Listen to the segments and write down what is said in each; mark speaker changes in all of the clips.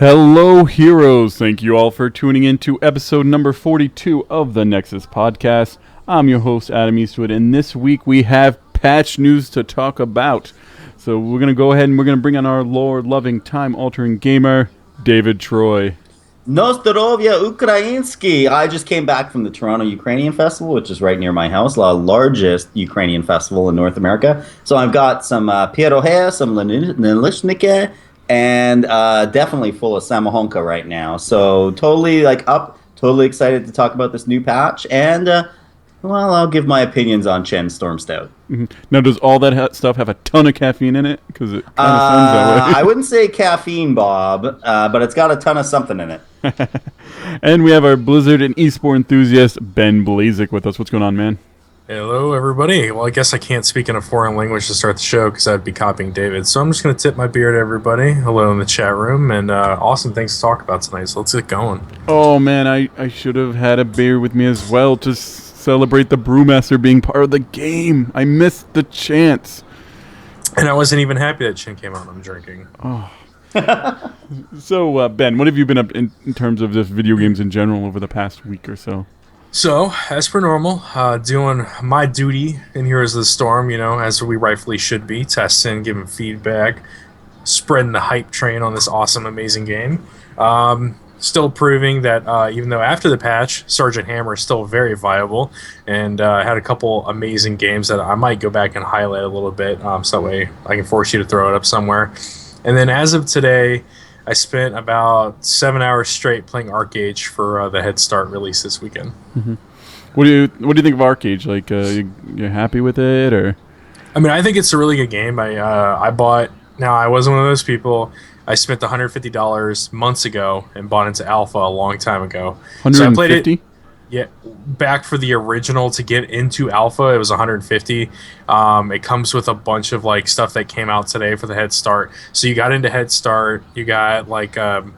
Speaker 1: Hello, heroes. Thank you all for tuning in to episode number 42 of the Nexus podcast. I'm your host, Adam Eastwood, and this week we have patch news to talk about. So we're going to go ahead and we're going to bring on our lore-loving, time-altering gamer, David Troy.
Speaker 2: Nozdrovya Ukrainsky. I just came back from the Toronto Ukrainian Festival, which is right near my house, the largest Ukrainian festival in North America. So I've got some pierohe, some nalishnike, and definitely full of samahonka right now. So totally totally excited to talk about this new patch, and I'll give my opinions on Chen Storm Stout.
Speaker 1: Mm-hmm. Now, does all that stuff have a ton of caffeine in it? Because it kind of sounds that way.
Speaker 2: I wouldn't say caffeine, Bob, but it's got a ton of something in it.
Speaker 1: And we have our Blizzard and eSport enthusiast, Ben Blazik, with us. What's going on, man?
Speaker 3: Hello, everybody. Well, I guess I can't speak in a foreign language to start the show because I'd be copying David. So I'm just going to tip my beer to everybody. Hello in the chat room, and awesome things to talk about tonight. So let's get going.
Speaker 1: Oh, man, I should have had a beer with me as well to celebrate the Brewmaster being part of the game. I missed the chance.
Speaker 3: And I wasn't even happy that Chen came out. I'm drinking.
Speaker 1: Oh. So, Ben, what have you been up in terms of just video games in general over the past week or so?
Speaker 3: So, as per normal, doing my duty in Heroes of the Storm, as we rightfully should be, testing, giving feedback, spreading the hype train on this awesome, amazing game. Still proving that even though after the patch, Sergeant Hammer is still very viable, and had a couple amazing games that I might go back and highlight a little bit, so that way I can force you to throw it up somewhere. And then as of today, I spent about 7 hours straight playing Arcage for the Head Start release this weekend.
Speaker 1: Mm-hmm. What do you think of Arcage? Like, you happy with it, or?
Speaker 3: I mean, I think it's a really good game. I bought. Now, I wasn't one of those people. I spent $150 months ago and bought into Alpha a long time ago.
Speaker 1: $150?
Speaker 3: So I played it. Yeah, back for the original to get into Alpha, it was $150. It comes with a bunch of stuff that came out today for the Head Start. So you got into Head Start. You got for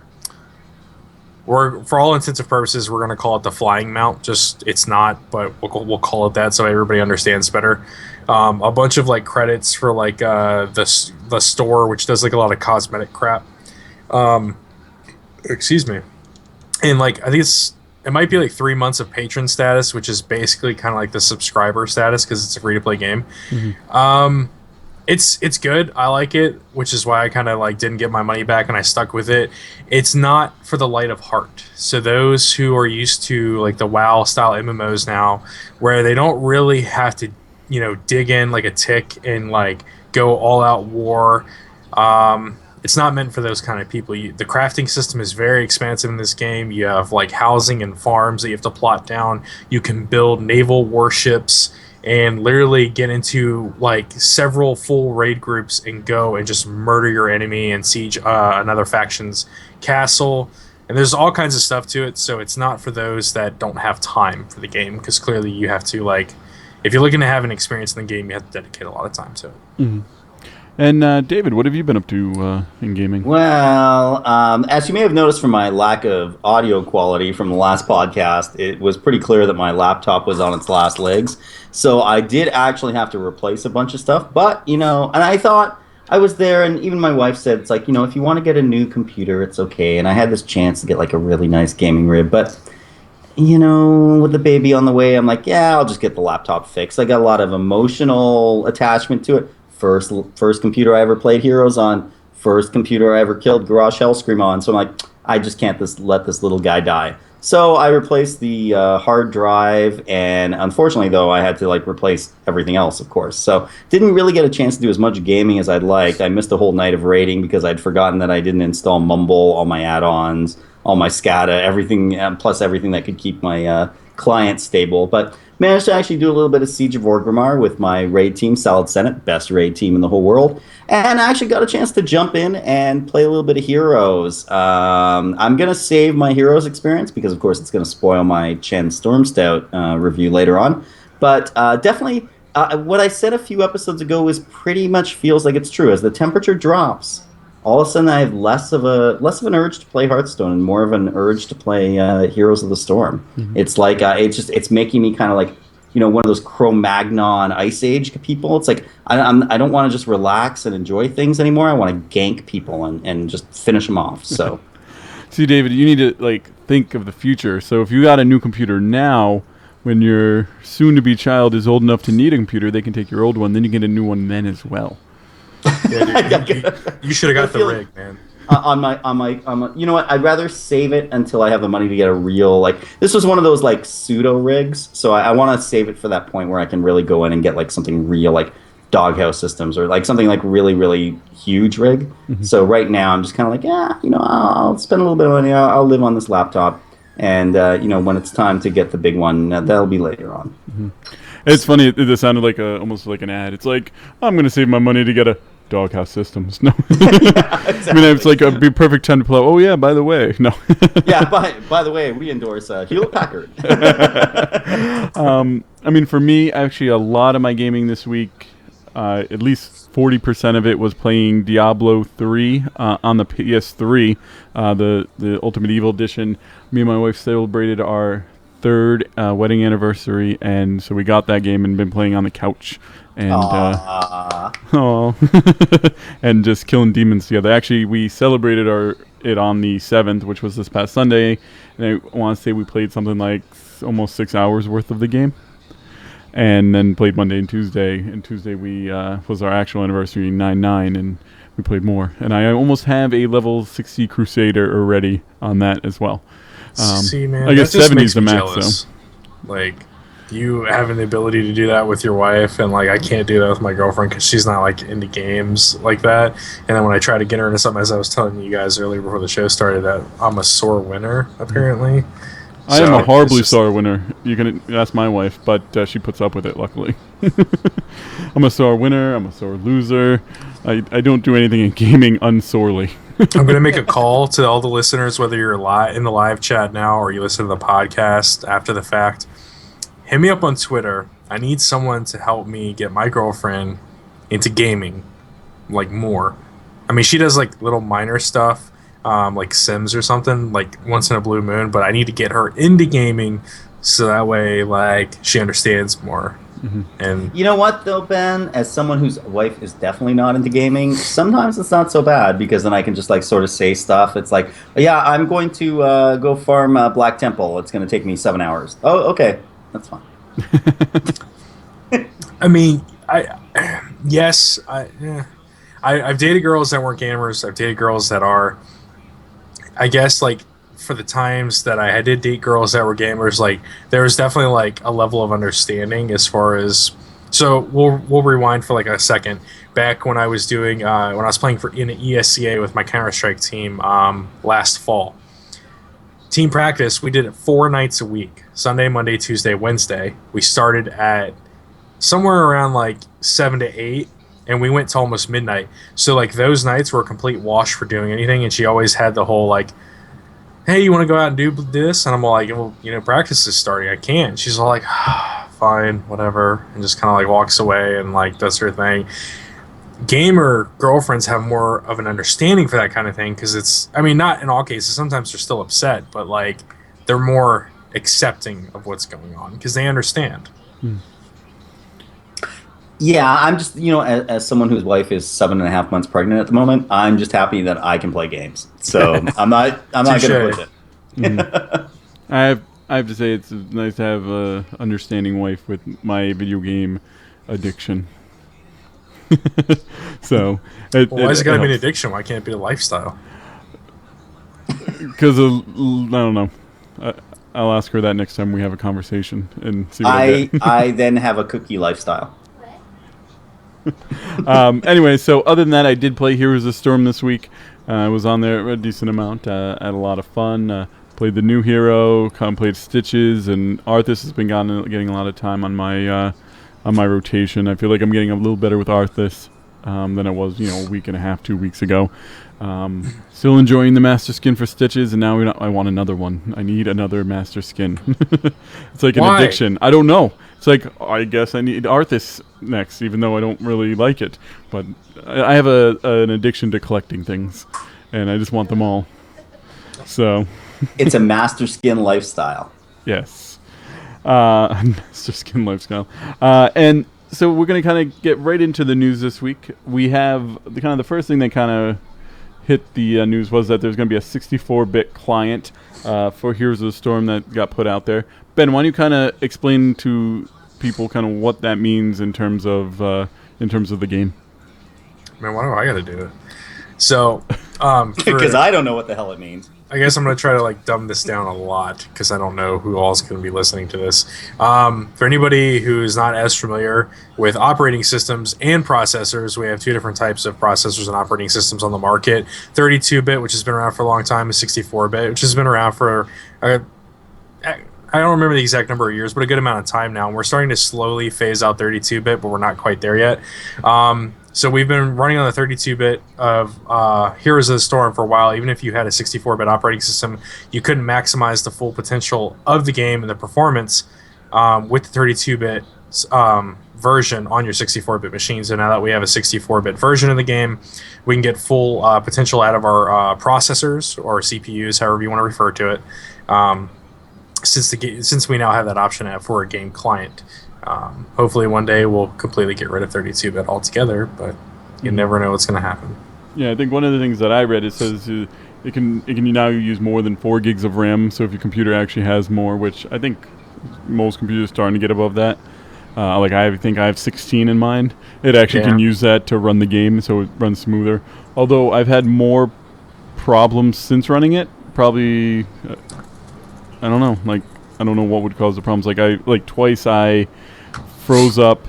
Speaker 3: all intents and purposes, we're gonna call it the flying mount. Just it's not, but we'll call it that so everybody understands better. A bunch of credits for the store, which does a lot of cosmetic crap. Excuse me, and I think it might be 3 months of patron status, which is basically kind of like the subscriber status because it's a free-to-play game. Mm-hmm. It's good. I like it, which is why I kind of didn't get my money back and I stuck with it. It's not for the light of heart. So those who are used to the WoW style MMOs now, where they don't really have to, dig in like a tick and go all out war. It's not meant for those kind of people. The crafting system is very expansive in this game. You have housing and farms that you have to plot down. You can build naval warships and literally get into several full raid groups and go and just murder your enemy and siege another faction's castle. And there's all kinds of stuff to it. So it's not for those that don't have time for the game, because clearly you have to if you're looking to have an experience in the game, you have to dedicate a lot of time to it.
Speaker 1: Mm-hmm. And David, what have you been up to in gaming?
Speaker 2: Well, as you may have noticed from my lack of audio quality from the last podcast, it was pretty clear that my laptop was on its last legs. So I did actually have to replace a bunch of stuff. But, and I thought I was there, and even my wife said, it's if you want to get a new computer, it's okay. And I had this chance to get a really nice gaming rig. But, with the baby on the way, I'm yeah, I'll just get the laptop fixed. I got a lot of emotional attachment to it. First computer I ever played Heroes on. First computer I ever killed Garage Hellscream on. So I'm I just can't let this little guy die. So I replaced the hard drive, and unfortunately, though, I had to replace everything else, of course. So didn't really get a chance to do as much gaming as I'd liked. I missed a whole night of raiding because I'd forgotten that I didn't install Mumble, all my add-ons, all my SCADA, everything, plus everything that could keep my client stable. But managed to actually do a little bit of Siege of Orgrimmar with my raid team, Salad Senate, best raid team in the whole world. And I actually got a chance to jump in and play a little bit of Heroes. I'm going to save my Heroes experience because, of course, it's going to spoil my Chen Storm Stout review later on. But definitely, what I said a few episodes ago pretty much feels like it's true. As the temperature drops, all of a sudden I have less of an urge to play Hearthstone and more of an urge to play Heroes of the Storm. Mm-hmm. It's it's making me kind of one of those Cro-Magnon Ice Age people. It's I don't want to just relax and enjoy things anymore. I want to gank people and just finish them off. So
Speaker 1: See, David, you need to like think of the future. So if you got a new computer now, when your soon-to-be child is old enough to need a computer, they can take your old one. Then you get a new one then as well.
Speaker 3: Yeah, dude, you should have got the rig, man.
Speaker 2: On my, you know what? I'd rather save it until I have the money to get a real, like, this was one of those like pseudo rigs. So I want to save it for that point where I can really go in and get like something real, like doghouse systems or like something like really, really huge rig. So right now I'm just kind of like, yeah, you know, I'll spend a little bit of money. I'll live on this laptop. And, you know, when it's time to get the big one, that'll be later on.
Speaker 1: It's funny. It sounded like almost like an ad. It's like, I'm going to save my money to get a doghouse systems. No.
Speaker 2: Yeah, exactly.
Speaker 1: I mean, it's like it'd be perfect time to pull out. Oh, yeah, by the way. No.
Speaker 2: Yeah, by the way, we endorse Hewlett-Packard.
Speaker 1: I mean, for me, actually, a lot of my gaming this week, at least 40% of it was playing Diablo 3 on the PS3, the Ultimate Evil Edition. Me and my wife celebrated our third wedding anniversary, and so we got that game and been playing on the couch and and just killing demons together. Actually, we celebrated it on the 7th, which was this past Sunday, and I want to say we played something like almost 6 hours worth of the game. And then played Monday and Tuesday. And Tuesday we was our actual anniversary, 9/9, and we played more. And I almost have a level 60 Crusader already on that as well.
Speaker 3: See, man,
Speaker 1: I guess
Speaker 3: that just
Speaker 1: 70
Speaker 3: makes
Speaker 1: is the
Speaker 3: me
Speaker 1: max,
Speaker 3: jealous.
Speaker 1: so.
Speaker 3: Like, you having the ability to do that with your wife, and like I can't do that with my girlfriend because she's not like into games like that. And then when I try to get her into something, as I was telling you guys earlier before the show started, that I'm a sore winner apparently.
Speaker 1: I am a horribly sore winner. You can ask my wife, but she puts up with it, luckily. I'm a sore winner. I'm a sore loser. I don't do anything in gaming unsorely.
Speaker 3: I'm going to make a call to all the listeners, whether you're in the live chat now or you listen to the podcast after the fact. Hit me up on Twitter. I need someone to help me get my girlfriend into gaming, like more. I mean, she does like little minor stuff. Like Sims or something, like once in a blue moon, but I need to get her into gaming so that way, like, she understands more. And
Speaker 2: you know what, though, Ben? As someone whose wife is definitely not into gaming, sometimes it's not so bad because then I can just, like, sort of say stuff. It's like, yeah, I'm going to go farm Black Temple. It's going to take me 7 hours. Oh, okay. That's fine.
Speaker 3: I mean, I've dated girls that weren't gamers. I've dated girls that are. I guess, like, for the times that I did date girls that were gamers, like, there was definitely, like, a level of understanding as far as... So, we'll rewind for, like, a second. Back when I was doing... when I was playing in an ESCA with my Counter-Strike team last fall. Team practice, we did it 4 nights a week. Sunday, Monday, Tuesday, Wednesday. We started at somewhere around, like, 7 to 8. And we went to almost midnight. So, like, those nights were a complete wash for doing anything. And she always had the whole, like, hey, you want to go out and do this? And I'm all like, well, you know, practice is starting. I can't. She's all like, fine, whatever. And just kind of, like, walks away and, like, does her thing. Gamer girlfriends have more of an understanding for that kind of thing. Because it's, I mean, not in all cases. Sometimes they're still upset. But, like, they're more accepting of what's going on. Because they understand.
Speaker 2: Yeah, I'm just, you know, as someone whose wife is 7.5 months pregnant at the moment, I'm just happy that I can play games. So I'm not going to push it.
Speaker 1: I have to say it's nice to have a understanding wife with my video game addiction. So,
Speaker 3: why is it got to be an addiction? Why can't it be a lifestyle?
Speaker 1: Because I don't know. I'll ask her that next time we have a conversation and see what
Speaker 2: I then have a cookie lifestyle.
Speaker 1: Anyway, so other than that, I did play Heroes of the Storm this week. I was on there a decent amount. I had a lot of fun. Played the new hero, played Stitches, and Arthas has been getting a lot of time on my rotation. I feel like I'm getting a little better with Arthas than I was, you know, a week and a half, 2 weeks ago. Still enjoying the Master Skin for Stitches, and now I want another one. I need another Master Skin. It's like an addiction. I don't know. It's like, I guess I need Arthas next, even though I don't really like it. But I have an addiction to collecting things, and I just want them all. So
Speaker 2: it's a Master Skin lifestyle.
Speaker 1: Yes. Master Skin lifestyle. And so we're going to kind of get right into the news this week. We have the first thing that kind of hit the news was that there's going to be a 64-bit client for Heroes of the Storm that got put out there. Ben, why don't you kind of explain to people kind of what that means in terms of the game?
Speaker 3: Man, why do I got to do it? So,
Speaker 2: because I don't know what the hell it means.
Speaker 3: I guess I'm going to try to like dumb this down a lot because I don't know who all's going to be listening to this. For anybody who's not as familiar with operating systems and processors, we have two different types of processors and operating systems on the market. 32-bit, which has been around for a long time, and 64-bit, which has been around for, I don't remember the exact number of years, but a good amount of time now. And we're starting to slowly phase out 32-bit, but we're not quite there yet. So we've been running on the 32-bit of Heroes of the Storm for a while. Even if you had a 64-bit operating system, you couldn't maximize the full potential of the game and the performance with the 32-bit version on your 64-bit machine. So now that we have a 64-bit version of the game, we can get full potential out of our processors or CPUs, however you want to refer to it, since we now have that option for a game client. Hopefully one day we'll completely get rid of 32-bit altogether, but you never know what's going to happen.
Speaker 1: Yeah, I think one of the things that I read, it says it can now use more than 4 gigs of RAM, so if your computer actually has more, which I think most computers are starting to get above that. I think I have 16 in mine. It actually can use that to run the game, so it runs smoother. Although I've had more problems since running it, probably, I don't know, I don't know what would cause the problems. Twice I froze up,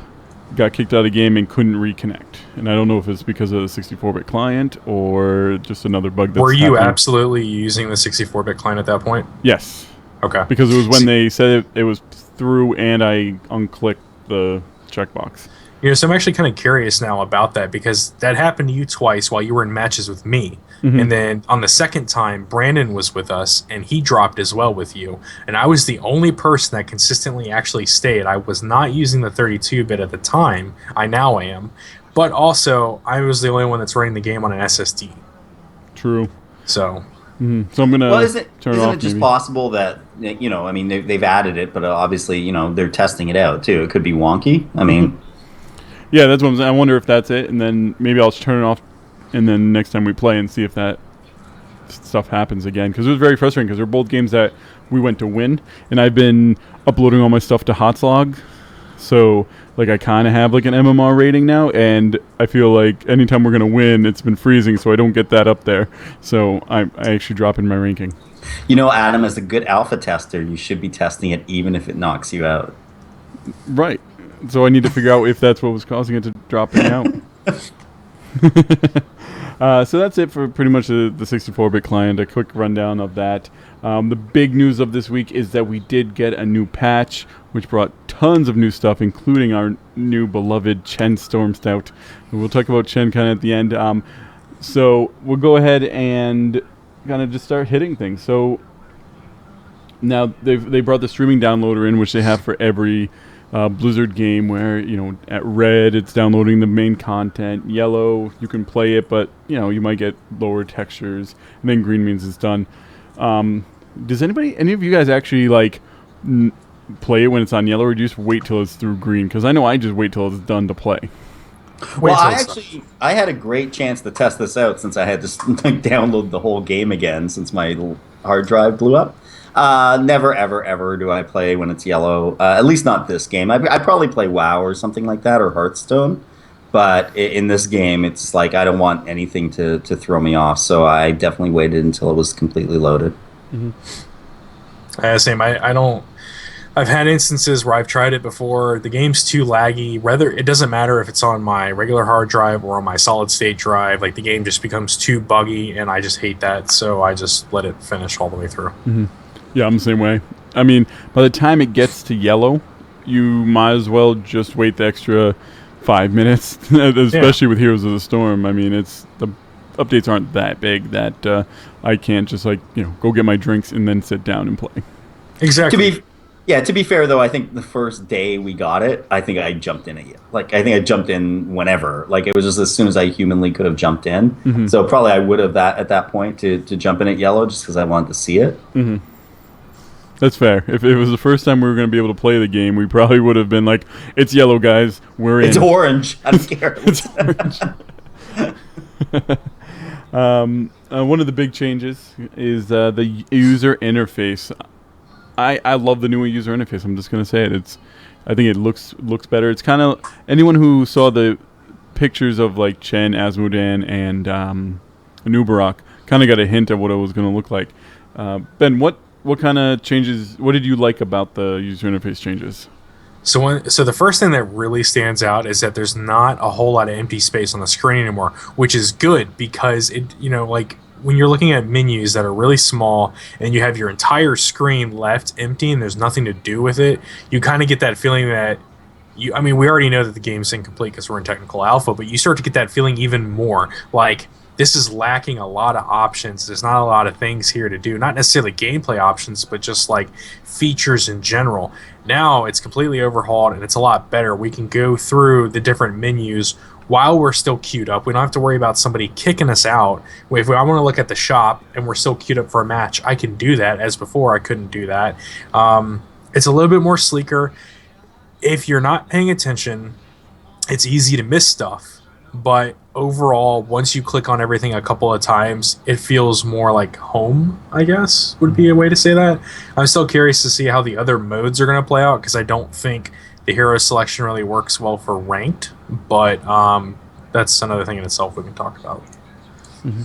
Speaker 1: got kicked out of the game, and couldn't reconnect. And I don't know if it's because of the 64-bit client or just another bug that's
Speaker 3: Were you
Speaker 1: happening.
Speaker 3: absolutely using the 64-bit client at that point?
Speaker 1: Yes.
Speaker 3: Okay.
Speaker 1: Because it was when they said it was through and I unclicked the checkbox.
Speaker 3: So I'm actually kind of curious now about that because that happened to you twice while you were in matches with me.
Speaker 1: Mm-hmm.
Speaker 3: And then on the second time, Brandon was with us and he dropped as well with you. And I was the only person that consistently actually stayed. I was not using the 32-bit at the time. I now am. But also, I was the only one that's running the game on an SSD.
Speaker 1: True.
Speaker 3: So...
Speaker 1: Mm-hmm. So I'm gonna
Speaker 2: isn't it just possible that they've added it, but obviously they're testing it out too. It could be wonky. I mean,
Speaker 1: yeah, that's what I'm saying. I wonder if that's it, and then maybe I'll just turn it off, and then next time we play and see if that stuff happens again. Because it was very frustrating because they're both games that we went to win, and I've been uploading all my stuff to Hotslog, so I kind of have an MMR rating now, and I feel like anytime we're gonna win, it's been freezing, so I don't get that up there. So I actually drop in my ranking.
Speaker 2: Adam, as a good alpha tester, you should be testing it even if it knocks you out.
Speaker 1: Right. So I need to figure out if that's what was causing it to drop me out. So that's it for pretty much the 64-bit client. A quick rundown of that. The big news of this week is that we did get a new patch, which brought tons of new stuff, including our new beloved Chen Storm Stout. And we'll talk about Chen kind of at the end. So we'll go ahead and kind of just start hitting things. So now they brought the streaming downloader in, which they have for every Blizzard game, where at red it's downloading the main content, yellow you can play it, but you might get lower textures, and then green means it's done. Does any of you guys actually play it when it's on yellow, or do you just wait till it's through green? Because I know I just wait till it's done to play.
Speaker 2: Well, I had a great chance to test this out since I had to download the whole game again since my hard drive blew up. Never, ever do I play when it's yellow. At least not this game. I probably play WoW or something like that, or Hearthstone. But in this game, it's I don't want anything to throw me off. So I definitely waited until it was completely loaded.
Speaker 3: Mm-hmm. Same. I don't... I've had instances where I've tried it before. The game's too laggy. It doesn't matter if it's on my regular hard drive or on my solid state drive. The game just becomes too buggy, and I just hate that. So I just let it finish all the way through.
Speaker 1: Mm-hmm. Yeah, I'm the same way. I mean, by the time it gets to yellow, you might as well just wait the extra 5 minutes, especially with Heroes of the Storm. I mean, the updates aren't that big that I can't just go get my drinks and then sit down and play.
Speaker 3: Exactly.
Speaker 2: To be fair though, I think the first day we got it, I think I jumped in it. I think I jumped in whenever. It was just as soon as I humanly could have jumped in. Mm-hmm. So probably I would have at that point to jump in at yellow just because I wanted to see it.
Speaker 1: Mm-hmm. That's fair. If it was the first time we were going to be able to play the game, we probably would have been it's yellow, guys. We're in.
Speaker 2: It's orange. I don't care.
Speaker 1: It's orange. One of the big changes is the user interface. I love the new user interface. I'm just gonna say it. I think it looks better. It's kind of anyone who saw the pictures of like Chen, Asmodan, and Anubarak kind of got a hint of what it was going to look like. Ben, what kind of changes? What did you like about the user interface changes?
Speaker 3: So the first thing that really stands out is that there's not a whole lot of empty space on the screen anymore, which is good because like when you're looking at menus that are really small and you have your entire screen left empty and there's nothing to do with it, you kind of get that feeling that we already know that the game's incomplete because we're in technical alpha, but you start to get that feeling even more. Like, this is lacking a lot of options. There's not a lot of things here to do. Not necessarily gameplay options, but just like features in general. Now it's completely overhauled and it's a lot better. We can go through the different menus while we're still queued up. We don't have to worry about somebody kicking us out. If I want to look at the shop and we're still queued up for a match, I can do that. As before, I couldn't do that. It's a little bit more sleeker. If you're not paying attention, it's easy to miss stuff. But overall, once you click on everything a couple of times, it feels more like home, I guess, would be a way to say that. I'm still curious to see how the other modes are going to play out, because I don't think the hero selection really works well for ranked. But that's another thing in itself we can talk about.
Speaker 1: Mm-hmm.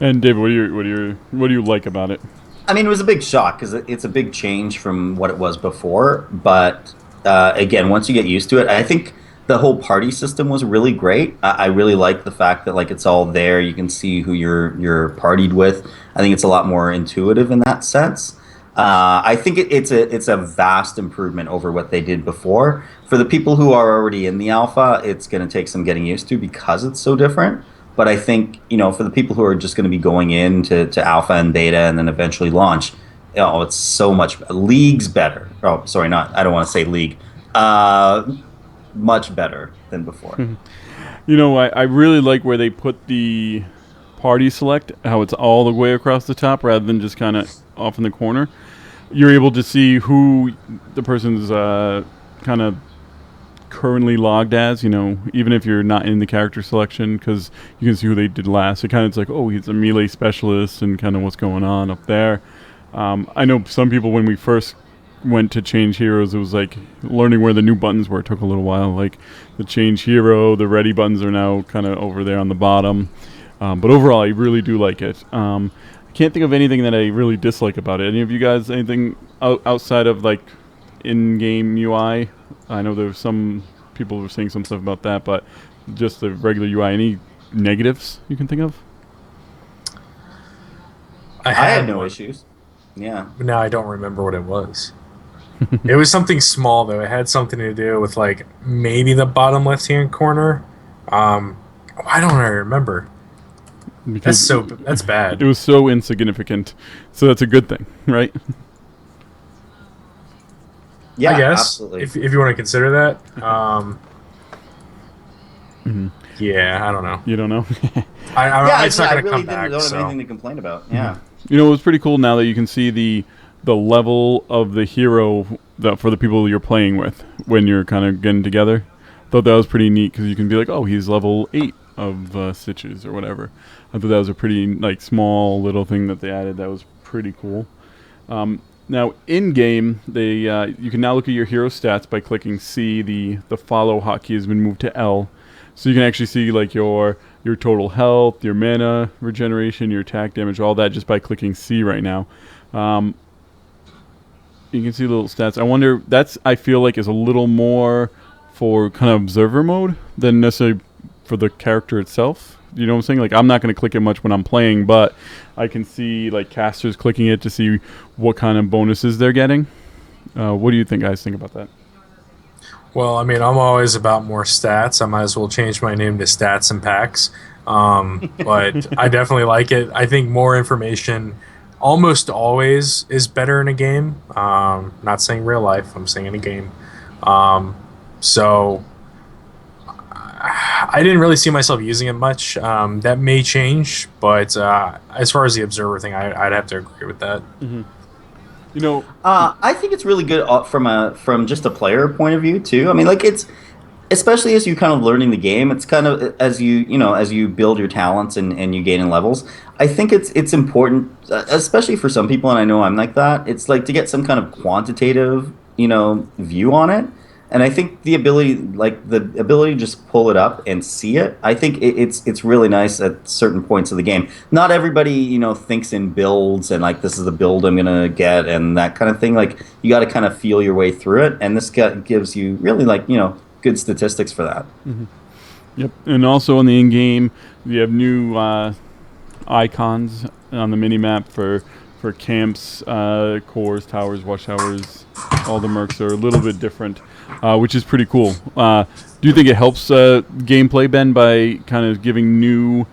Speaker 1: And David, what do you like about it?
Speaker 2: I mean, it was a big shock because it's a big change from what it was before. But again, once you get used to it, I think the whole party system was really great. I really like the fact that like it's all there. You can see who you're partied with. I think it's a lot more intuitive in that sense. I think it's a vast improvement over what they did before. For the people who are already in the alpha, it's going to take some getting used to because it's so different. But I think, for the people who are just going to be going into alpha and beta and then eventually launch, it's so much leagues better. Oh, sorry, I don't want to say league. Much better than before.
Speaker 1: I really like where they put the party select, how it's all the way across the top rather than just kind of off in the corner. You're able to see who the person's kind of currently logged as, even if you're not in the character selection, because you can see who they did last. It kind of it's like, oh, he's a melee specialist and kind of what's going on up there. I know some people, when we first went to change heroes, it was like learning where the new buttons were. It took a little while. Like the change hero, the ready buttons are now kind of over there on the bottom. But overall, I really do like it. I can't think of anything that I really dislike about it. Any of you guys, anything outside of like in-game UI? I know there's some people who were saying some stuff about that, but just the regular UI. Any negatives you can think of?
Speaker 2: I had no issues. Yeah.
Speaker 3: Now I don't remember what it was. It was something small though. It had something to do with like maybe the bottom left-hand corner. I don't really remember.
Speaker 1: Because
Speaker 3: That's bad.
Speaker 1: It was so insignificant, so that's a good thing, right?
Speaker 2: Yeah,
Speaker 3: I guess
Speaker 2: absolutely.
Speaker 3: if you want to consider that. Yeah, I don't know.
Speaker 1: You don't know.
Speaker 3: It's not going to come back.
Speaker 2: Don't
Speaker 3: So.
Speaker 2: have anything to complain about. Yeah.
Speaker 1: It was pretty cool now that you can see the level of the hero for the people you're playing with when you're kind of getting together. Thought that was pretty neat because you can be like, oh, he's level 8 of Stitches or whatever. I thought that was a pretty like small little thing that they added. That was pretty cool. Now in game, you can now look at your hero stats by clicking C. The follow hotkey has been moved to L, so you can actually see like your total health, your mana regeneration, your attack damage, all that just by clicking C right now. You can see little stats. I wonder, I feel like is a little more for kind of observer mode than necessarily for the character itself. You know what I'm saying? Like, I'm not going to click it much when I'm playing, but I can see like casters clicking it to see what kind of bonuses they're getting. What do you guys think about that?
Speaker 3: Well, I'm always about more stats. I might as well change my name to Stats and Packs. But I definitely like it. I think more information almost always is better in a game. Not saying real life. I'm saying in a game. So I didn't really see myself using it much. That may change, but as far as the observer thing, I'd have to agree with that.
Speaker 1: Mm-hmm.
Speaker 2: I think it's really good from just a player point of view too. I mean, like it's especially as you kind of learning the game. It's kind of as you build your talents and you gain in levels. I think it's important, especially for some people, and I know I'm like that. It's like to get some kind of quantitative, view on it. And I think the ability to just pull it up and see it, I think it's really nice at certain points of the game. Not everybody, thinks in builds and like this is the build I'm gonna get and that kind of thing. Like you got to kind of feel your way through it, and this gives you really like good statistics for that.
Speaker 1: Mm-hmm. Yep, and also in the in-game, we have new icons on the mini-map for camps, cores, towers, watchtowers. All the mercs are a little bit different, which is pretty cool. Do you think it helps gameplay, Ben, by kind of giving new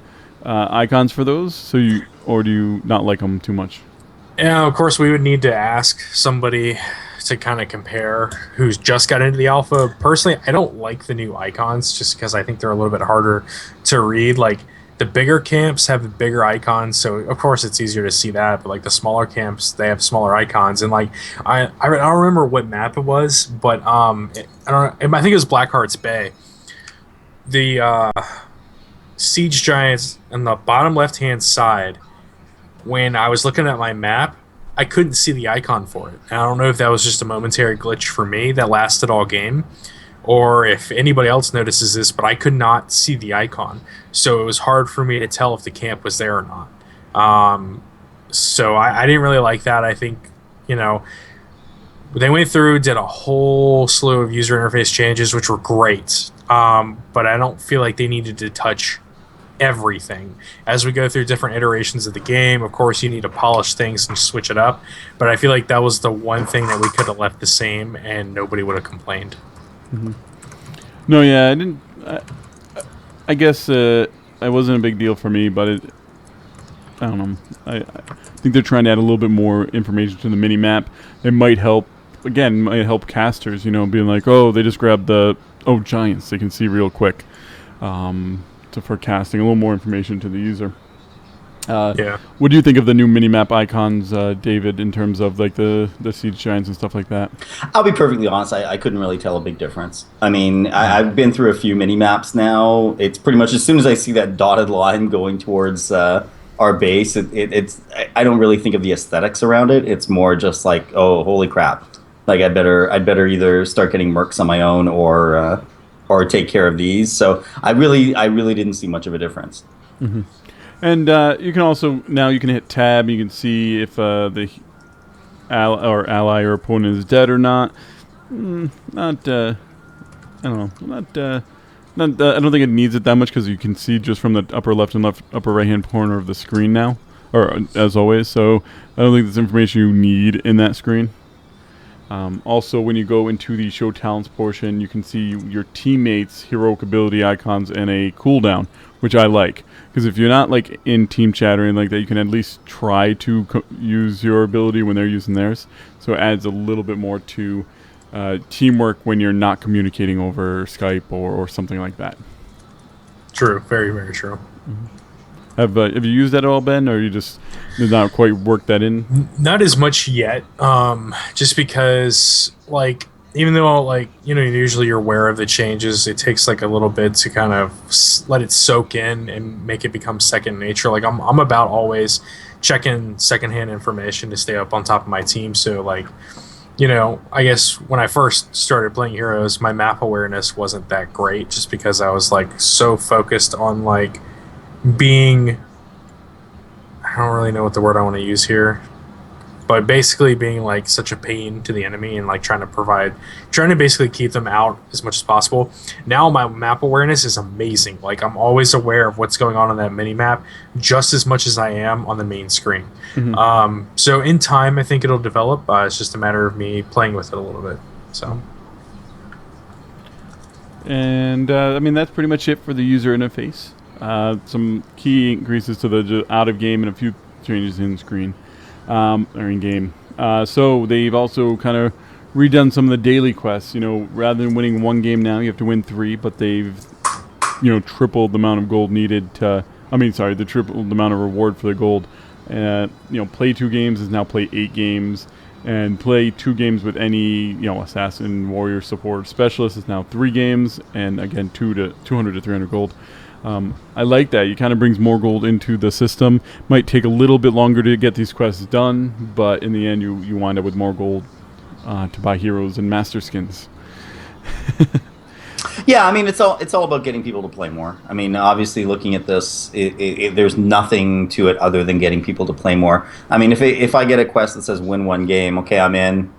Speaker 1: icons for those? Or do you not like them too much?
Speaker 3: Yeah, of course, we would need to ask somebody to kind of compare who's just got into the alpha. Personally, I don't like the new icons just because I think they're a little bit harder to read. Like, the bigger camps have the bigger icons, so of course it's easier to see that. But like the smaller camps, they have smaller icons. And like I don't remember what map it was, but I think it was Blackheart's Bay. The siege giants on the bottom left hand side. When I was looking at my map, I couldn't see the icon for it. And I don't know if that was just a momentary glitch for me that lasted all game, or if anybody else notices this, but I could not see the icon. So it was hard for me to tell if the camp was there or not. So I didn't really like that. I think, they went through, did a whole slew of user interface changes, which were great. But I don't feel like they needed to touch everything. As we go through different iterations of the game, of course, you need to polish things and switch it up. But I feel like that was the one thing that we could have left the same and nobody would have complained.
Speaker 1: Mm-hmm. No, yeah, I didn't. I guess it wasn't a big deal for me, but I don't know. I think they're trying to add a little bit more information to the mini map. It might help. Again, might help casters. Being like, oh, they just grabbed giants. They can see real quick. For casting a little more information to the user.
Speaker 3: Yeah.
Speaker 1: What do you think of the new mini-map icons, David, in terms of like the siege giants and stuff like that?
Speaker 2: I'll be perfectly honest, I couldn't really tell a big difference. I mean, I've been through a few mini-maps now. It's pretty much as soon as I see that dotted line going towards our base, I don't really think of the aesthetics around it. It's more just like, oh, holy crap. Like I'd better either start getting mercs on my own or take care of these. So I really didn't see much of a difference.
Speaker 1: Mm-hmm. And you can also now hit tab. You can see if the ally or opponent is dead or not. I don't know. I don't think it needs it that much because you can see just from the upper left and upper right hand corner of the screen now, or as always. So I don't think there's information you need in that screen. Also, when you go into the show talents portion, you can see your teammates' heroic ability icons and a cooldown, which I like. Because if you're not like in team chat or anything like that, you can at least try to use your ability when they're using theirs. So it adds a little bit more to teamwork when you're not communicating over Skype or something like that.
Speaker 3: True. Very, very true.
Speaker 1: Mm-hmm. Have you used that at all, Ben, or you just did not quite work that in?
Speaker 3: Not as much yet, just because, like, even though, like, usually you're aware of the changes, it takes, like, a little bit to kind of let it soak in and make it become second nature. Like, I'm about always checking secondhand information to stay up on top of my team, so, like, I guess when I first started playing Heroes, my map awareness wasn't that great, just because I was, like, so focused on, like, being, I don't really know what the word I want to use here, but basically being like such a pain to the enemy and like trying to basically keep them out as much as possible. Now my map awareness is amazing. Like I'm always aware of what's going on that mini map just as much as I am on the main screen. Mm-hmm. So in time, I think it'll develop. It's just a matter of me playing with it a little bit. So.
Speaker 1: And I mean, that's pretty much it for the user interface. Some key increases to the out of game and a few changes in screen or in game. So they've also kind of redone some of the daily quests. Rather than winning one game now, you have to win 3, but they've tripled the amount of gold needed to. Tripled the amount of reward for the gold. Play 2 games is now play 8 games, and play 2 games with any assassin, warrior, support, specialist. Is now 3 games, and again 200 to 300 gold. I like that. It kind of brings more gold into the system. Might take a little bit longer to get these quests done, but in the end you wind up with more gold to buy heroes and master skins.
Speaker 2: Yeah, I mean, it's all about getting people to play more. I mean, obviously, looking at this, there's nothing to it other than getting people to play more. I mean, if I get a quest that says win 1 game, okay, I'm in.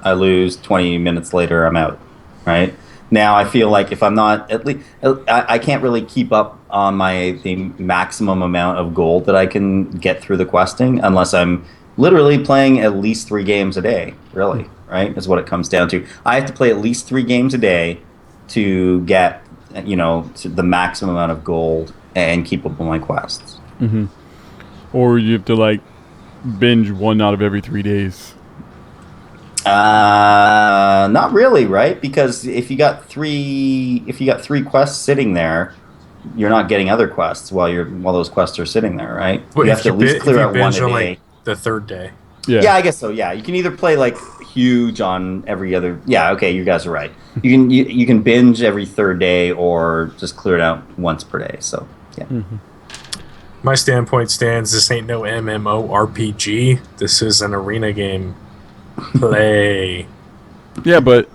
Speaker 2: I lose 20 minutes later, I'm out. Right now, I feel like if I'm not at least, I can't really keep up on the maximum amount of gold that I can get through the questing unless I'm literally playing at least 3 games a day. Really, right? Is what it comes down to. I have to play at least 3 games a day to get, to the maximum amount of gold and keep up with my quests.
Speaker 1: Mm-hmm. Or you have to binge 1 out of every 3 days.
Speaker 2: Not really, right? Because if you got 3 quests sitting there, you're not getting other quests while those quests are sitting there, right?
Speaker 3: But
Speaker 2: you have to at least clear out 1 a day.
Speaker 3: The 3rd day.
Speaker 2: Yeah, I guess so. Yeah, you can either play huge on every other. Yeah, okay, you guys are right. You can binge every 3rd day or just clear it out once per day. So yeah.
Speaker 1: Mm-hmm.
Speaker 3: My standpoint stands. This ain't no MMORPG. This is an arena game. Play.
Speaker 1: Yeah, but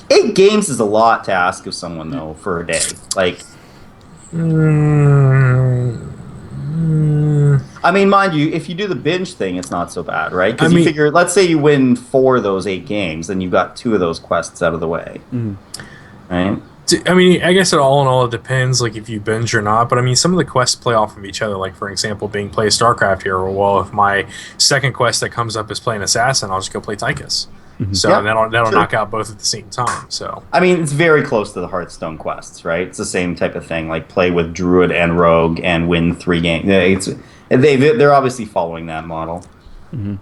Speaker 2: 8 games is a lot to ask of someone though for a day. I mean, mind you, if you do the binge thing, it's not so bad, right? Because you figure, let's say you win 4 of those 8 games, then you've got 2 of those quests out of the way, right?
Speaker 3: I mean, I guess all in all, it depends, if you binge or not. But I mean, some of the quests play off of each other. For example, being play StarCraft hero. Well, if my second quest that comes up is playing Assassin, I'll just go play Tychus. Mm-hmm. So that'll knock out both at the same time. So I
Speaker 2: mean, it's very close to the Hearthstone quests, right? It's the same type of thing. Play with Druid and Rogue and win 3 games. They're obviously following that model.
Speaker 1: Mm-hmm.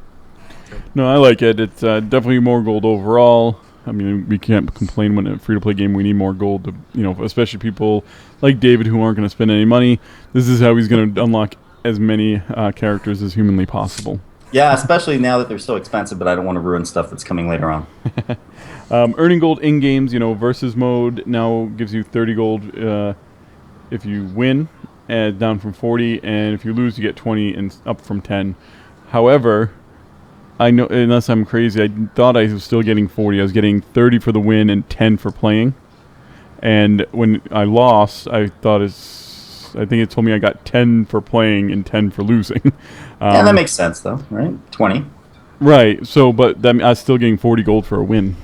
Speaker 1: No, I like it. It's definitely more gold overall. I mean, we can't complain when a free-to-play game. We need more gold to, especially people like David who aren't going to spend any money. This is how he's going to unlock as many characters as humanly possible.
Speaker 2: Yeah, especially now that they're so expensive, but I don't want to ruin stuff that's coming later on.
Speaker 1: Earning gold in games, versus mode now gives you 30 gold if you win, down from 40, and if you lose, you get 20 and up from 10. However, I know, unless I'm crazy, I thought I was still getting 40. I was getting 30 for the win and 10 for playing. And when I lost, I think it told me I got 10 for playing and 10 for losing.
Speaker 2: Yeah, that makes sense, though, right? 20.
Speaker 1: Right. So, but I was still getting 40 gold for a win.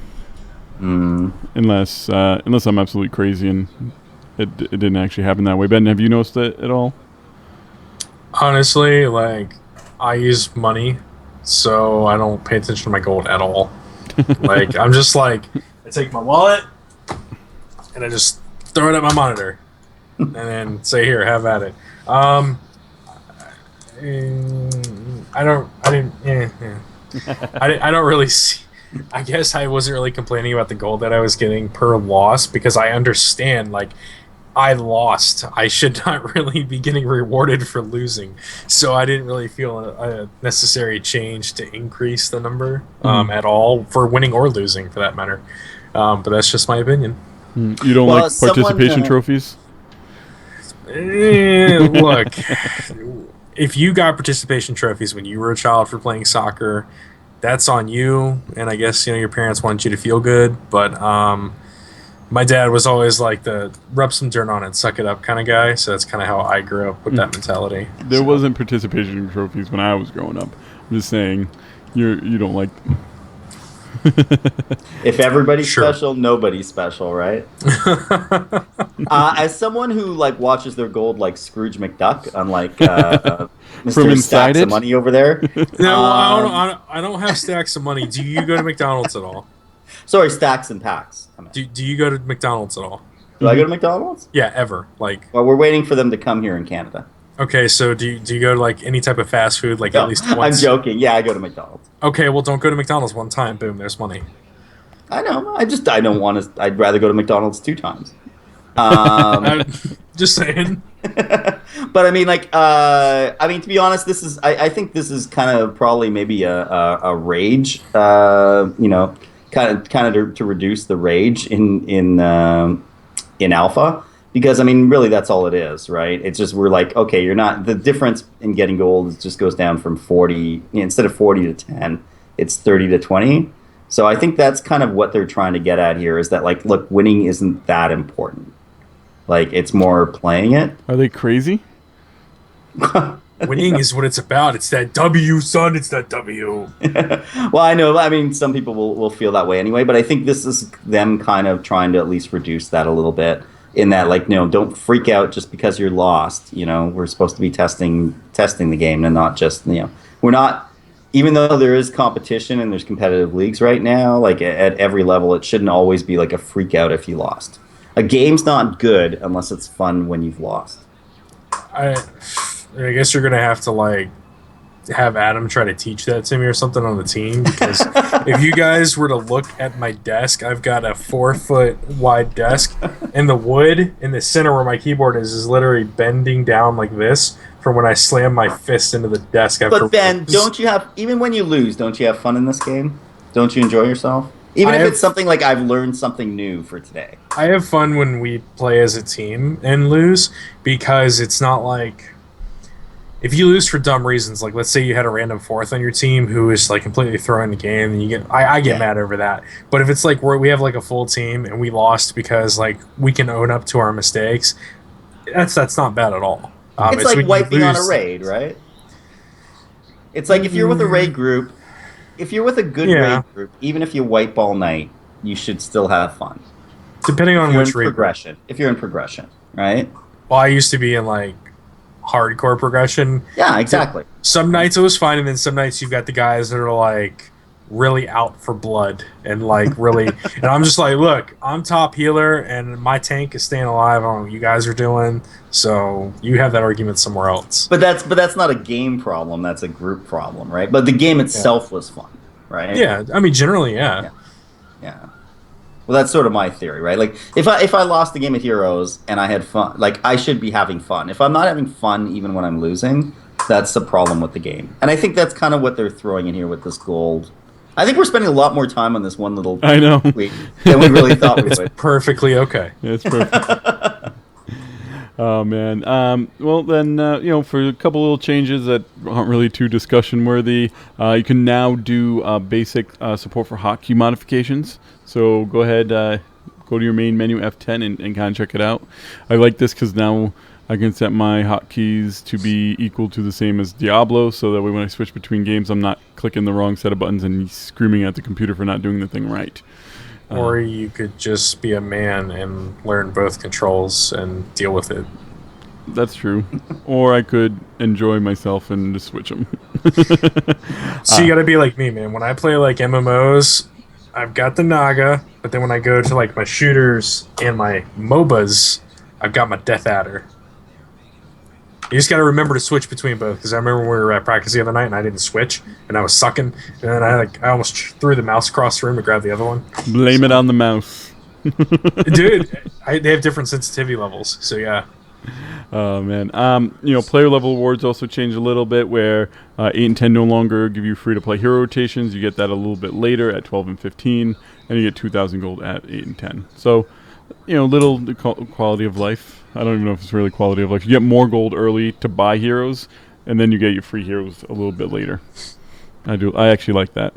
Speaker 1: Unless I'm absolutely crazy and it didn't actually happen that way. Ben, have you noticed it at all?
Speaker 3: Honestly, I use money, so I don't pay attention to my gold at all. I'm just I take my wallet and I just throw it at my monitor and then say, here, have at it. I don't really see. I guess I wasn't really complaining about the gold that I was getting per loss because I understand, I lost. I should not really be getting rewarded for losing. So I didn't really feel a necessary change to increase the number at all for winning or losing, for that matter. But that's just my opinion.
Speaker 1: You don't like participation trophies?
Speaker 3: Look, if you got participation trophies when you were a child for playing soccer, that's on you. And I guess your parents wanted you to feel good. But my dad was always the rub some dirt on it, suck it up kind of guy. So that's kind of how I grew up with that mentality.
Speaker 1: There wasn't participation trophies when I was growing up. I'm just saying, you don't like them.
Speaker 2: If everybody's special, nobody's special, right? As someone who watches their gold like Scrooge McDuck, unlike Mr.
Speaker 1: From inside
Speaker 2: Stacks of Money over there.
Speaker 3: No, I don't have stacks of money. Do you go to McDonald's at all?
Speaker 2: Sorry, Stacks and Packs.
Speaker 3: Do you go to McDonald's at all?
Speaker 2: Do I go to McDonald's?
Speaker 3: Yeah, ever.
Speaker 2: Well, we're waiting for them to come here in Canada.
Speaker 3: Okay, so do you go to any type of fast food
Speaker 2: No,
Speaker 3: at least once?
Speaker 2: I'm joking. Yeah, I go to McDonald's.
Speaker 3: Okay, well, don't go to McDonald's one time. Boom, there's money.
Speaker 2: I know. I don't want to. I'd rather go to McDonald's 2 times.
Speaker 3: Just saying.
Speaker 2: But But I mean, like, to be honest, this is. I think this is kind of probably maybe a rage. To reduce the rage in alpha, because I mean, really, that's all it is, right? It's just we're like, okay, you're not. The difference in getting gold just goes down from 40 instead of 40 to 10, it's 30 to 20. So I think that's kind of what they're trying to get at here is that, like, look, winning isn't that important. Like, it's more playing it.
Speaker 1: Are they crazy?
Speaker 3: Winning is what it's about. It's that W, son. It's that W.
Speaker 2: Well, I know. I mean, some people will feel that way anyway, but I think this is them kind of trying to at least reduce that a little bit in that, like, don't freak out just because you're lost. We're supposed to be testing the game and not just, we're not, even though there is competition and there's competitive leagues right now, like at every level, it shouldn't always be like a freak out if you lost. A game's not good unless it's fun when you've lost.
Speaker 3: I guess you're gonna have to like have Adam try to teach that to me or something on the team, because if you guys were to look at my desk, I've got a 4-foot wide desk, and the wood in the center where my keyboard is literally bending down like this from when I slam my fist into the desk.
Speaker 2: But Ben, don't you have, even when you lose, don't you have fun in this game? Don't you enjoy yourself? Even if it's something like I've learned something new for today.
Speaker 3: I have fun when we play as a team and lose, because it's not like, if you lose for dumb reasons, like let's say you had a random fourth on your team who is like completely throwing the game, and I get mad over that. But if it's like we have like a full team and we lost because like we can own up to our mistakes, that's not bad at all.
Speaker 2: It's like wiping on a raid, right? It's like if you're with a raid group, if you're with a good raid group, even if you wipe all night, you should still have fun.
Speaker 3: Depending on which raid
Speaker 2: progression. If you're in progression, right?
Speaker 3: Well, I used to be in like hardcore progression.
Speaker 2: Yeah, exactly.
Speaker 3: Some nights it was fine, and then some nights you've got the guys that are like really out for blood and like really, and I'm just like, look, I'm top healer and my tank is staying alive. I don't know what you guys are doing, so you have that argument somewhere else.
Speaker 2: But that's not a game problem. That's a group problem, right? But the game itself was fun, right?
Speaker 3: Yeah, I mean, generally, yeah.
Speaker 2: Well, that's sort of my theory, right? Like, if I lost the game of Heroes and I had fun, like, I should be having fun. If I'm not having fun even when I'm losing, that's the problem with the game. And I think that's kind of what they're throwing in here with this gold. I think we're spending a lot more time on this one little tweak than we really thought we would.
Speaker 3: It's perfectly okay.
Speaker 1: Yeah, it's perfect. Oh, man. Well, then, for a couple little changes that aren't really too discussion worthy, you can now do basic support for hotkey modifications. So go ahead, go to your main menu, F10, and kind of check it out. I like this because now I can set my hotkeys to be equal to the same as Diablo, so that way when I switch between games, I'm not clicking the wrong set of buttons and screaming at the computer for not doing the thing right.
Speaker 3: Or you could just be a man and learn both controls and deal with it.
Speaker 1: That's true. Or I could enjoy myself and just switch them.
Speaker 3: So you gotta be like me, man. When I play like MMOs, I've got the Naga, but then when I go to like my shooters and my MOBAs, I've got my Death Adder. You just got to remember to switch between both, because I remember we were at practice the other night and I didn't switch and I was sucking, and then I almost threw the mouse across the room to grab the other one.
Speaker 1: Blame it on the mouse.
Speaker 3: Dude, they have different sensitivity levels, so yeah.
Speaker 1: Oh, man. Player level awards also changed a little bit, where 8 and 10 no longer give you free-to-play hero rotations. You get that a little bit later at 12 and 15, and you get 2,000 gold at 8 and 10. So, little quality of life. I don't even know if it's really quality of life. You get more gold early to buy heroes, and then you get your free heroes a little bit later. I actually like that.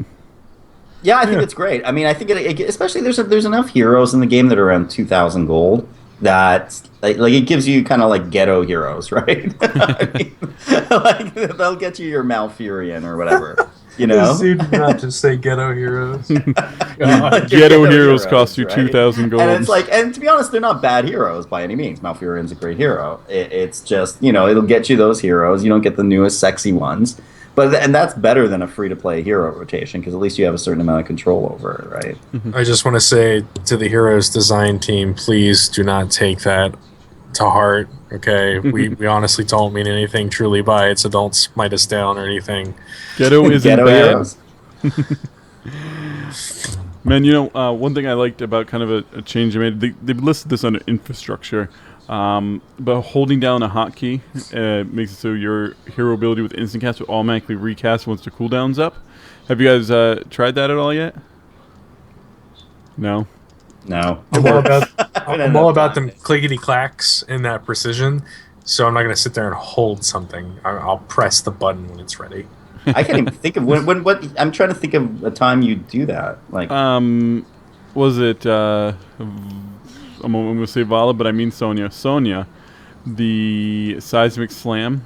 Speaker 2: Yeah, I think it's great. I mean, I think especially there's enough heroes in the game that are around 2,000 gold that like it gives you kind of like ghetto heroes, right? I mean, like they'll get you your Malfurion or whatever.
Speaker 3: This dude did not just say ghetto heroes.
Speaker 1: Ghetto heroes cost you 2,000 gold.
Speaker 2: And it's like, and to be honest, they're not bad heroes by any means. Malfurion's a great hero. It's just, it'll get you those heroes. You don't get the newest sexy ones. And that's better than a free-to-play hero rotation, because at least you have a certain amount of control over it, right?
Speaker 3: I just want to say to the Heroes design team, please do not take that to heart, okay? We honestly don't mean anything truly by it, so don't smite us down or anything.
Speaker 1: Ghetto isn't bad. Man, one thing I liked about kind of a change they made, they've listed this under infrastructure. But holding down a hotkey makes it so your hero ability with instant cast will automatically recast once the cooldown's up. Have you guys tried that at all yet? No.
Speaker 2: No.
Speaker 3: I'm all about them clickety clacks and that precision. So I'm not going to sit there and hold something. I'll press the button when it's ready.
Speaker 2: I can't even think of what I'm trying to think of a time you do that. Like,
Speaker 1: was it? I'm going to say Vala, but I mean Sonya. Sonya, the seismic slam.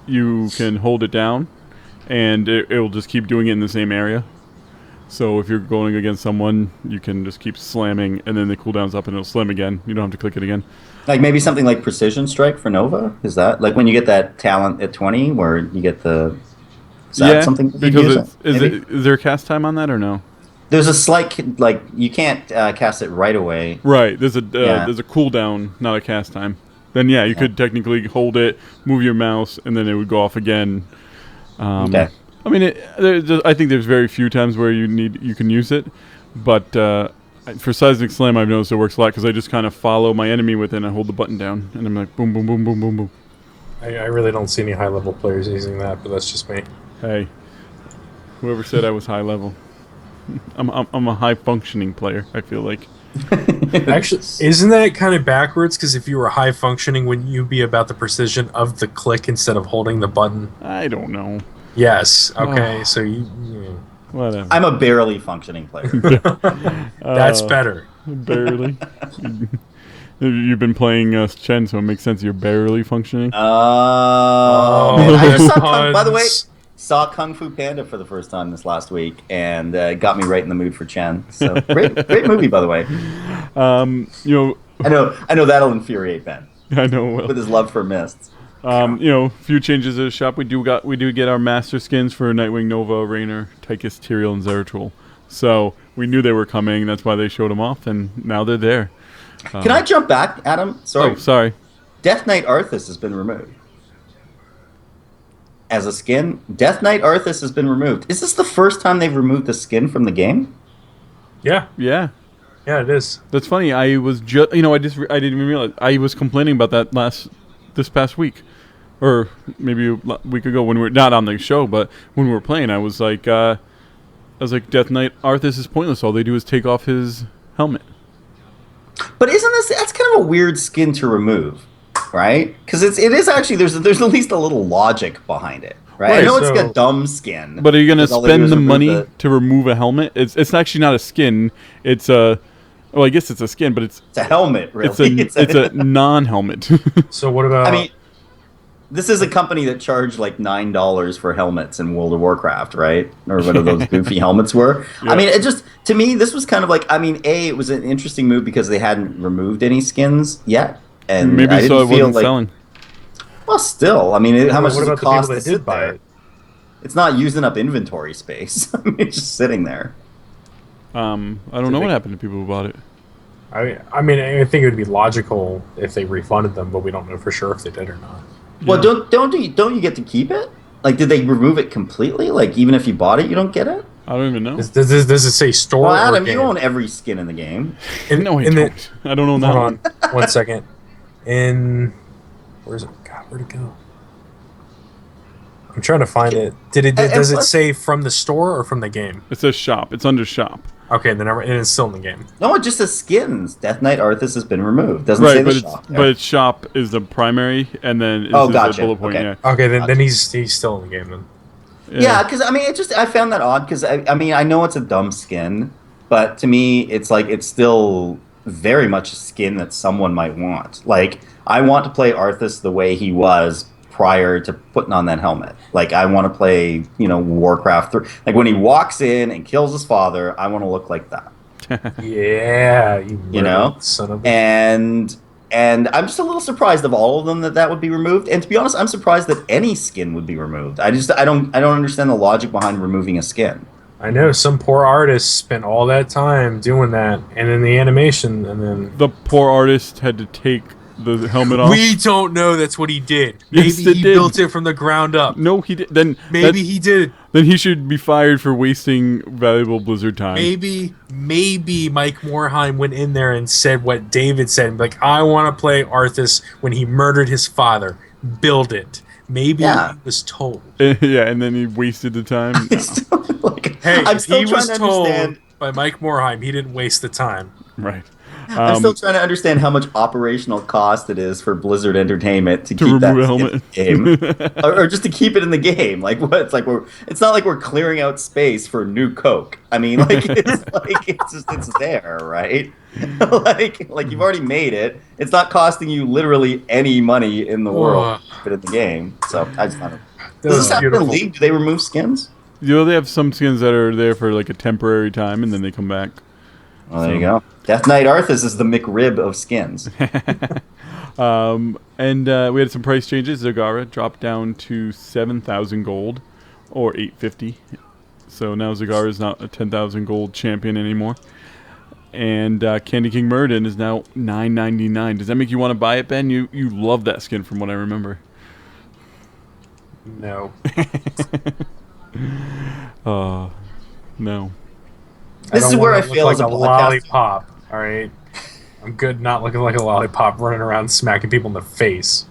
Speaker 1: You can hold it down, and it will just keep doing it in the same area. So if you're going against someone, you can just keep slamming, and then the cooldown's up, and it'll slam again. You don't have to click it again.
Speaker 2: like maybe something like Precision Strike for Nova? Is that like when you get that talent at 20 where you get the... Is that something you
Speaker 1: because is there a cast time on that or no?
Speaker 2: There's a slight, like, you can't cast it right away.
Speaker 1: Right, there's a cooldown, not a cast time. Then you could technically hold it, move your mouse, and then it would go off again.
Speaker 2: Okay.
Speaker 1: I mean, I think there's very few times where you can use it, but for Seismic Slam, I've noticed it works a lot because I just kind of follow my enemy with it and I hold the button down, and I'm like, boom, boom, boom, boom, boom, boom.
Speaker 3: I really don't see any high-level players using that, but that's just me.
Speaker 1: Hey, whoever said I was high level? I'm a high-functioning player, I feel like.
Speaker 3: Actually, isn't that kind of backwards? Because if you were high-functioning, wouldn't you be about the precision of the click instead of holding the button?
Speaker 1: I don't know.
Speaker 3: Yes. Okay, so you...
Speaker 1: Whatever.
Speaker 2: I'm a barely functioning player.
Speaker 3: That's better.
Speaker 1: Barely. You've been playing Chen, so it makes sense you're barely functioning.
Speaker 2: Oh, man. I just saw by the way, saw Kung Fu Panda for the first time this last week, and got me right in the mood for Chen. So great movie, by the way. I know that'll infuriate Ben.
Speaker 1: I know well.
Speaker 2: With his love for mists.
Speaker 1: Few changes to the shop. We do get our master skins for Nightwing, Nova, Rainer, Tychus, Tyrael, and Zeratul. So we knew they were coming. That's why they showed them off, and now they're there.
Speaker 2: Can I jump back, Adam? Sorry.
Speaker 1: Oh, sorry.
Speaker 2: Death Knight Arthas has been removed. As a skin, Death Knight Arthas has been removed. Is this the first time they've removed the skin from the game?
Speaker 3: Yeah.
Speaker 1: Yeah.
Speaker 3: Yeah, it is.
Speaker 1: That's funny. I was just, I didn't even realize. I was complaining about that this past week. Or maybe a week ago when we were not on the show, but when we were playing, I was like, Death Knight Arthas is pointless. All they do is take off his helmet.
Speaker 2: But that's kind of a weird skin to remove, right? Because it is actually there's at least a little logic behind it, right? I know it's a dumb skin.
Speaker 1: But are you gonna spend the money to remove a helmet? It's actually not a skin. It's a I guess it's a skin, but it's
Speaker 2: a helmet. Really,
Speaker 1: it's a non-helmet.
Speaker 3: So what about?
Speaker 2: I mean, this is a company that charged like $9 for helmets in World of Warcraft, right? Or whatever those goofy helmets were. Yeah. I mean, to me, this was kind of like, it was an interesting move because they hadn't removed any skins yet. And
Speaker 1: maybe
Speaker 2: I didn't
Speaker 1: so it wasn't
Speaker 2: like,
Speaker 1: selling.
Speaker 2: Well, still, I mean, how much does it cost to
Speaker 3: sit there?
Speaker 2: It? It's not using up inventory space. I mean, it's just sitting there.
Speaker 1: I don't know what happened to people who bought it.
Speaker 3: I mean, I think it would be logical if they refunded them, but we don't know for sure if they did or not.
Speaker 2: Well, don't you get to keep it? Like, did they remove it completely? Like, even if you bought it, you don't get it?
Speaker 1: I don't even know.
Speaker 3: Does it say store?
Speaker 2: Well, Adam,
Speaker 3: or game?
Speaker 2: you own every skin in the game.
Speaker 1: No, I don't. I don't own that one.
Speaker 3: Hold on 1 second. Where's it? God, where'd it go? I'm trying to find it. Does it say from the store or from the game?
Speaker 1: It says shop. It's under shop.
Speaker 3: Okay, and it's still in the game.
Speaker 2: No, it just says skins. Death Knight Arthas has been removed. Doesn't say the shop.
Speaker 1: But its shop is the primary, and then
Speaker 2: gotcha.
Speaker 1: bullet point.
Speaker 2: Okay.
Speaker 1: Yeah.
Speaker 3: Okay, then he's still in the game then.
Speaker 2: Yeah, because I mean, I found that odd because I mean I know it's a dumb skin, but to me it's like it's still very much a skin that someone might want. Like I want to play Arthas the way he was prior to putting on that helmet. Like I want to play, Warcraft 3. Like when he walks in and kills his father, I want to look like that.
Speaker 3: Yeah, son of a...
Speaker 2: And I'm just a little surprised of all of them that would be removed. And to be honest, I'm surprised that any skin would be removed. I don't understand the logic behind removing a skin.
Speaker 3: I know some poor artist spent all that time doing that, and then the animation, and then
Speaker 1: the poor artist had to take the helmet off.
Speaker 3: We don't know that's what he did.
Speaker 1: Yes,
Speaker 3: Maybe he built it from the ground up.
Speaker 1: No, he did. Then
Speaker 3: maybe he did.
Speaker 1: Then he should be fired for wasting valuable Blizzard time.
Speaker 3: Maybe Mike Morhaime went in there and said what David said. Like, I want to play Arthas when he murdered his father. Build it. Maybe he was told.
Speaker 1: Yeah, and then he wasted the time.
Speaker 3: Hey, if he was told by Mike Morhaime, he didn't waste the time.
Speaker 1: Right.
Speaker 2: I'm still trying to understand how much operational cost it is for Blizzard Entertainment to keep that
Speaker 1: helmet
Speaker 2: in the game, or just to keep it in the game. Like what? It's like it's not like we're clearing out space for new Coke. I mean, it's there, right? like you've already made it. It's not costing you literally any money in the world to keep it in the game. So I just thought, does this happen in League? Do they remove skins?
Speaker 1: They have some skins that are there for like a temporary time, and then they come back.
Speaker 2: Well, there you go. Death Knight Arthas is the McRib of skins.
Speaker 1: And we had some price changes. Zagara dropped down to 7,000 gold, or 850. So now Zagara is not a 10,000 gold champion anymore. And Candy King Murden is now $9.99. Does that make you want to buy it, Ben? You love that skin from what I remember.
Speaker 3: No.
Speaker 1: No.
Speaker 2: This is where I fail as a
Speaker 3: lollipop. All right, I'm good not looking like a lollipop running around smacking people in the face.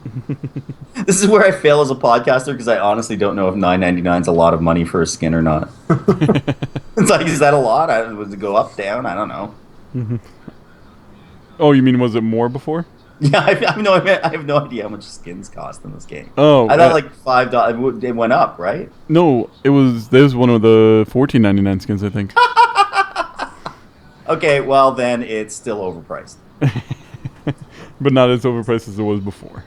Speaker 2: This is where I fail as a podcaster because I honestly don't know if $9.99 is a lot of money for a skin or not. It's like, is that a lot? Would it go up, down? I don't know.
Speaker 1: Mm-hmm. Oh, you mean was it more before?
Speaker 2: Yeah, I have no idea how much skins cost in this game.
Speaker 1: Oh,
Speaker 2: I thought like $5. It went up, right?
Speaker 1: No, there's one of the $14.99 skins, I think.
Speaker 2: Okay, well then it's still overpriced.
Speaker 1: But not as overpriced as it was before.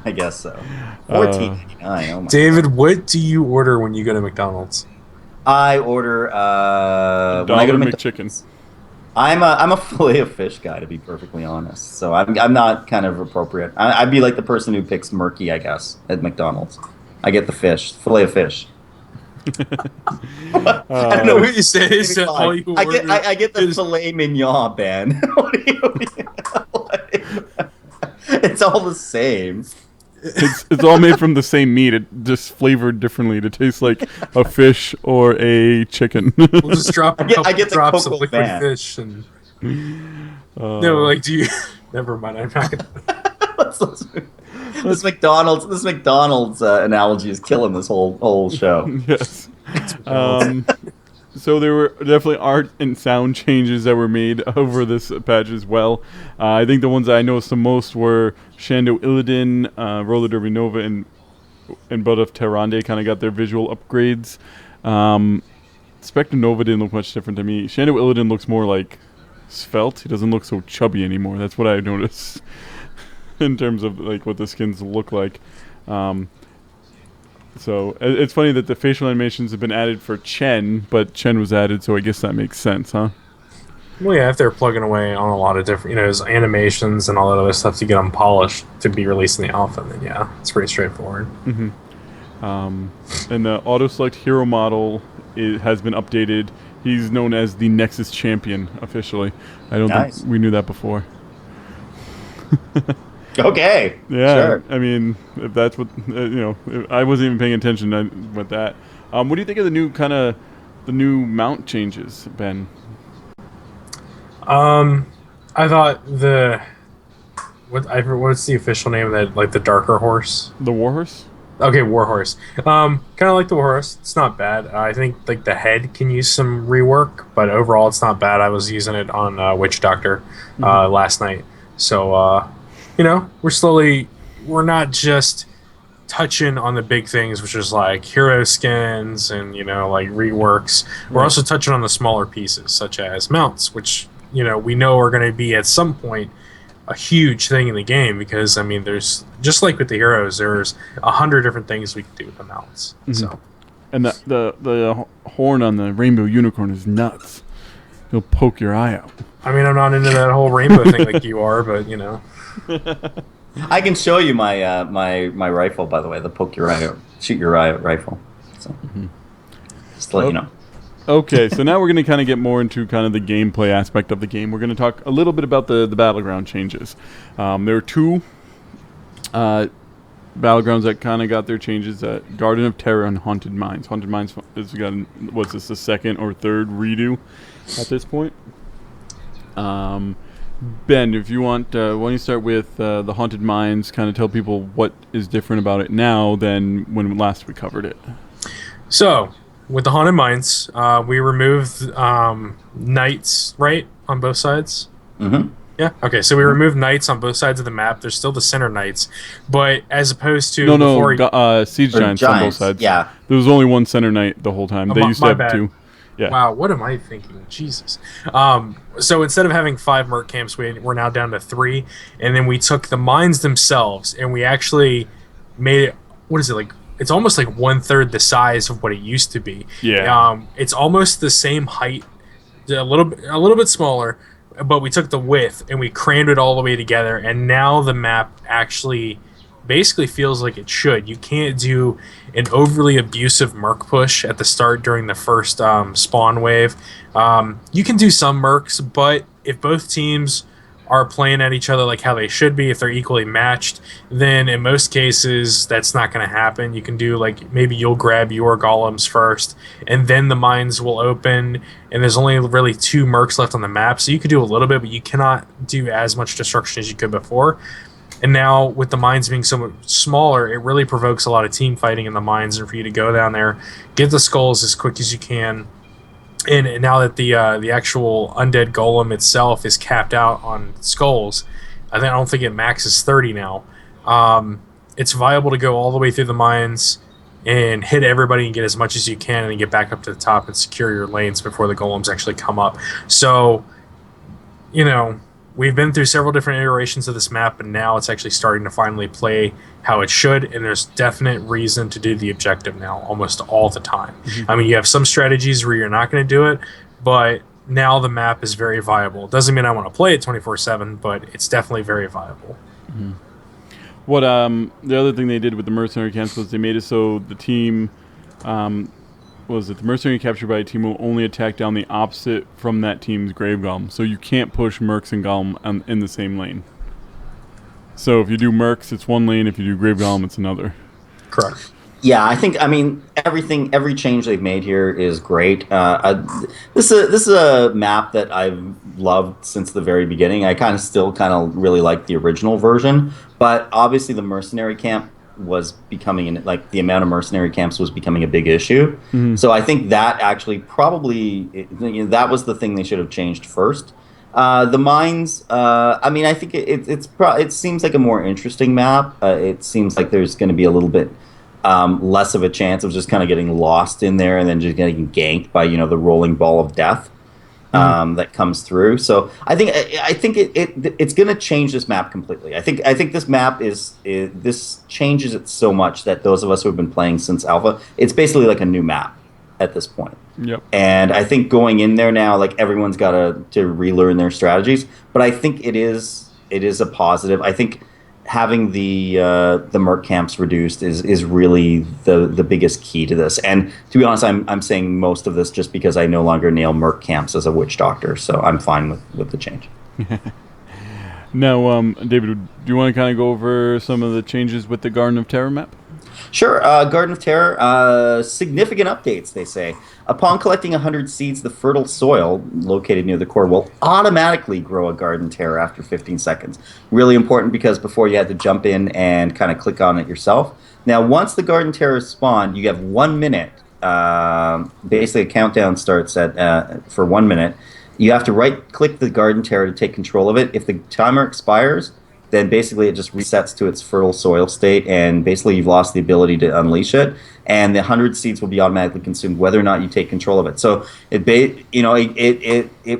Speaker 2: I guess so. $14.99. Oh my
Speaker 3: David, what do you order when you go to McDonald's?
Speaker 2: I order when I go to
Speaker 1: McChicken.
Speaker 2: I'm a fillet of fish guy, to be perfectly honest. So I'm not kind of appropriate. I'd be like the person who picks Murky, I guess, at McDonald's. I get the fillet of fish. I don't know what you say. I get the filet mignon, Ben. It's all the same.
Speaker 1: It's all made from the same meat. It just flavored differently to taste like a fish or a chicken.
Speaker 3: We'll just drop a couple drops of liquid
Speaker 2: van.
Speaker 3: Fish and no, like, do you? Never mind. I'm not gonna.
Speaker 2: This McDonald's analogy is killing this whole show.
Speaker 1: Yes. So there were definitely art and sound changes that were made over this patch as well. I think the ones that I noticed the most were Shando Illidan, Roller Derby Nova, and Blood of Terrande kind of got their visual upgrades. Spectre Nova didn't look much different to me. Shando Illidan looks more like svelte. He doesn't look so chubby anymore. That's what I noticed in terms of like what the skins look like. So it's funny that the facial animations have been added for Chen, but Chen was added, so I guess that makes sense, huh?
Speaker 3: Well, yeah, if they're plugging away on a lot of different, there's animations and all that other stuff to get them polished to be released in the alpha, then yeah, it's pretty straightforward.
Speaker 1: Mm-hmm. And the auto-select hero model has been updated. He's known as the Nexus champion officially. I don't think we knew that before.
Speaker 2: Okay.
Speaker 1: Yeah.
Speaker 2: Sure.
Speaker 1: I mean, if that's what I wasn't even paying attention with that. What do you think of the new mount changes, Ben?
Speaker 3: I thought what's the official name of that? Like the darker horse?
Speaker 1: The Warhorse.
Speaker 3: Okay, Warhorse. Kind of like the Warhorse. It's not bad. I think like the head can use some rework, but overall it's not bad. I was using it on Witch Doctor last night, so. We're not just touching on the big things, which is like hero skins and, like reworks. We're also touching on the smaller pieces, such as mounts, which, we know are going to be at some point a huge thing in the game because, I mean, there's, just like with the heroes, there's 100 different things we can do with the mounts. Mm-hmm. So.
Speaker 1: And the horn on the rainbow unicorn is nuts. He'll poke your eye out.
Speaker 3: I mean, I'm not into that whole rainbow thing like you are, but,
Speaker 2: I can show you my my rifle, by the way, the poke your eye out, shoot your eye out rifle. So, just to let you know.
Speaker 1: Okay, so now we're going to kind of get more into kind of the gameplay aspect of the game. We're going to talk a little bit about the battleground changes. There are two battlegrounds that kind of got their changes. Garden of Terror and Haunted Mines. Haunted Mines has gotten, what's this, the second or third redo at this point? Ben, if you want, why don't you start with the Haunted Mines, kind of tell people what is different about it now than when last we covered it.
Speaker 3: So, with the Haunted Mines, we removed knights, right, on both sides?
Speaker 2: Mm-hmm.
Speaker 3: Yeah. Okay. So we removed knights on both sides of the map. There's still the center knights, but as opposed to
Speaker 1: siege giants on both sides.
Speaker 2: Yeah.
Speaker 1: There was only one center knight the whole time. They used to have two. Yeah.
Speaker 3: Wow. What am I thinking? Jesus. So instead of having 5 merc camps, we're now down to 3, and then we took the mines themselves and we actually made it. What is it like? It's almost like 1/3 the size of what it used to be.
Speaker 1: Yeah.
Speaker 3: It's almost the same height, a little bit smaller. But we took the width and we crammed it all the way together, and now the map actually basically feels like it should. You can't do an overly abusive merc push at the start during the first spawn wave. You can do some mercs, but if both teams are playing at each other like how they should be, if they're equally matched, then in most cases that's not going to happen. You can do like maybe you'll grab your golems first and then the mines will open, and there's only really 2 mercs left on the map, so you could do a little bit, but you cannot do as much destruction as you could before. And now with the mines being so much smaller, it really provokes a lot of team fighting in the mines, and for you to go down there, get the skulls as quick as you can. And now that the actual undead golem itself is capped out on skulls, I don't think it maxes 30 now. It's viable to go all the way through the mines and hit everybody and get as much as you can, and then get back up to the top and secure your lanes before the golems actually come up. So, we've been through several different iterations of this map, and now it's actually starting to finally play how it should, and there's definite reason to do the objective now almost all the time. Mm-hmm. I mean, you have some strategies where you're not going to do it, but now the map is very viable. It doesn't mean I want to play it 24/7, but it's definitely very viable.
Speaker 1: Mm-hmm. What the other thing they did with the mercenary camps was they made it so the team the mercenary captured by a team will only attack down the opposite from that team's grave golem. So you can't push mercs and golem in the same lane. So if you do mercs, it's one lane. If you do grave golem, it's another.
Speaker 3: Correct.
Speaker 2: Yeah, every change they've made here is great. This is a map that I've loved since the very beginning. I still really like the original version, but obviously the mercenary camp was becoming the amount of mercenary camps was becoming a big issue. Mm-hmm. So I think that actually that was the thing they should have changed first. The mines, I think it seems like a more interesting map. It seems like there's going to be a little bit less of a chance of just kind of getting lost in there and then just getting ganked by the rolling ball of death that comes through. So I think it's going to change this map completely. I think this map this changes it so much that those of us who have been playing since alpha, it's basically like a new map at this point.
Speaker 1: Yep. And
Speaker 2: I think going in there now, everyone's got to relearn their strategies. But I think it is a positive. I think having the merc camps reduced is really the biggest key to this. And to be honest, I'm saying most of this just because I no longer nail merc camps as a witch doctor, so I'm fine with the change.
Speaker 1: Now, David, do you want to kind of go over some of the changes with the Garden of Terror map?
Speaker 2: Sure. Garden of Terror, significant updates, they say. Upon collecting 100 seeds, the fertile soil located near the core will automatically grow a Garden Terror after 15 seconds. Really important because before you had to jump in and kind of click on it yourself. Now, once the Garden Terror is spawned, you have 1 minute. Basically, a countdown starts for 1 minute. You have to right-click the Garden Terror to take control of it. If the timer expires, then basically it just resets to its fertile soil state, and basically you've lost the ability to unleash it, and the 100 seeds will be automatically consumed whether or not you take control of it. So it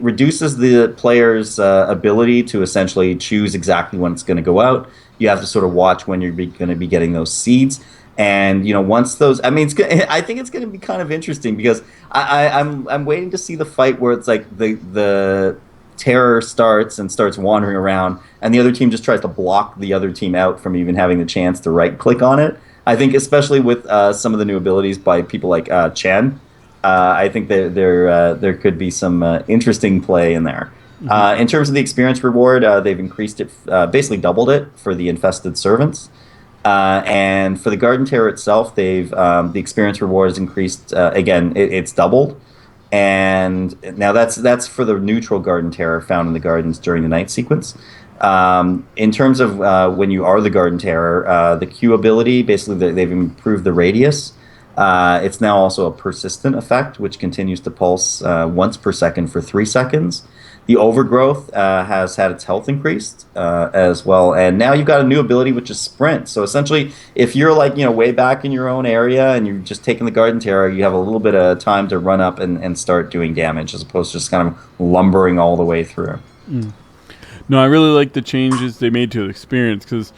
Speaker 2: reduces the player's ability to essentially choose exactly when it's going to go out. You have to sort of watch when you're going to be getting those seeds. And once those, I think it's going to be kind of interesting because I'm waiting to see the fight where it's like the terror starts wandering around, and the other team just tries to block the other team out from even having the chance to right-click on it. I think especially with some of the new abilities by people like Chen, I think that there could be some interesting play in there. Mm-hmm. In terms of the experience reward, they've increased it, basically doubled it for the infested servants. And for the Garden Terror itself, they've the experience reward has increased again. It's doubled, and now that's for the neutral Garden Terror found in the gardens during the night sequence. In terms of when you are the Garden Terror, the Q ability, basically they've improved the radius. It's now also a persistent effect, which continues to pulse once per second for 3 seconds. The Overgrowth has had its health increased as well, and now you've got a new ability, which is Sprint. So essentially, if you're like way back in your own area and you're just taking the Garden Terror, you have a little bit of time to run up and start doing damage, as opposed to just kind of lumbering all the way through.
Speaker 1: Mm. No, I really like the changes they made to the experience, because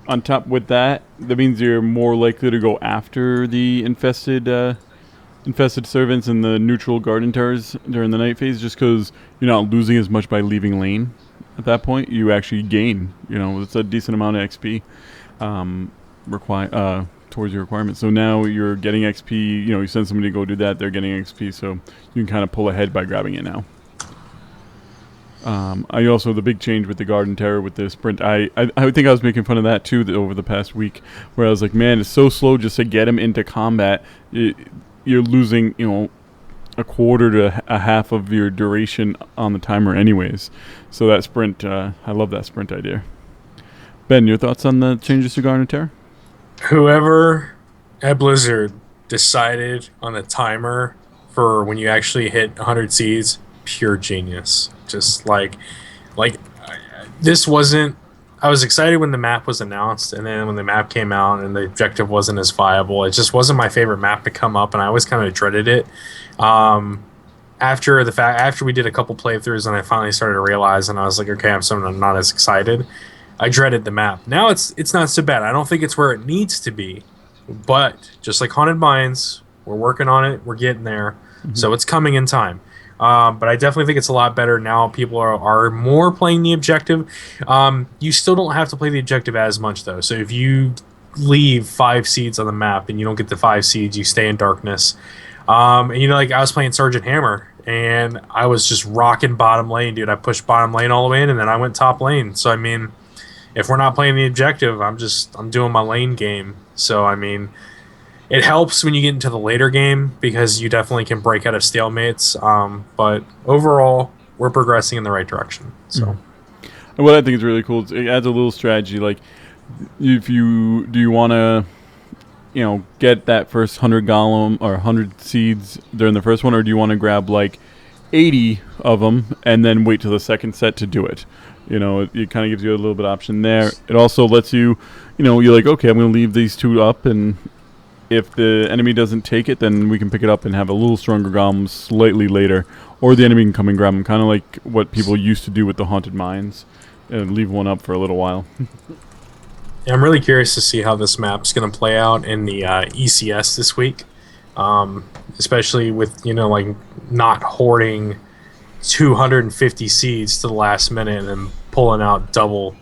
Speaker 1: on top with that means you're more likely to go after the infested servants and the neutral Garden Terrors during the night phase, just because you're not losing as much by leaving lane. At that point, you actually gain. It's a decent amount of XP towards your requirements. So now you're getting XP. You send somebody to go do that, they're getting XP. So you can kind of pull ahead by grabbing it now. I also, the big change with the Garden Terror with the sprint, I think I was making fun of that too over the past week, where I was like, man, it's so slow just to get him into combat. You're losing, a quarter to a half of your duration on the timer anyways. So that sprint, I love that sprint idea. Ben, your thoughts on the changes to Garden Terror?
Speaker 3: Whoever at Blizzard decided on the timer for when you actually hit 100 seeds, pure genius. Just like this wasn't. I was excited when the map was announced, and then when the map came out and the objective wasn't as viable, it just wasn't my favorite map to come up, and I always kind of dreaded it. After we did a couple playthroughs, and I finally started to realize, and I was like, okay, I'm not as excited. I dreaded the map. Now it's not so bad. I don't think it's where it needs to be, but just like Haunted Mines, we're working on it. We're getting there, so it's coming in time. But I definitely think it's a lot better now. People are more playing the objective. You still don't have to play the objective as much, though. So if you leave 5 seeds on the map and you don't get the 5 seeds, you stay in darkness. And I was playing Sergeant Hammer, and I was just rocking bottom lane, dude. I pushed bottom lane all the way in, and then I went top lane. So, I mean, if we're not playing the objective, I'm doing my lane game. So, I mean, it helps when you get into the later game because you definitely can break out of stalemates. But overall, we're progressing in the right direction. So,
Speaker 1: and what I think is really cool is it adds a little strategy. Like, if do you want to, get that first 100 golem or 100 seeds during the first one, or do you want to grab like 80 of them and then wait till the second set to do it? It kind of gives you a little bit of option there. It also lets you, you're like, okay, I'm going to leave these 2 up, and if the enemy doesn't take it, then we can pick it up and have a little stronger golems slightly later. Or the enemy can come and grab them, kind of like what people used to do with the Haunted Mines, and leave one up for a little while.
Speaker 3: Yeah, I'm really curious to see how this map's going to play out in the ECS this week. Especially with, not hoarding 250 seeds to the last minute and then pulling out double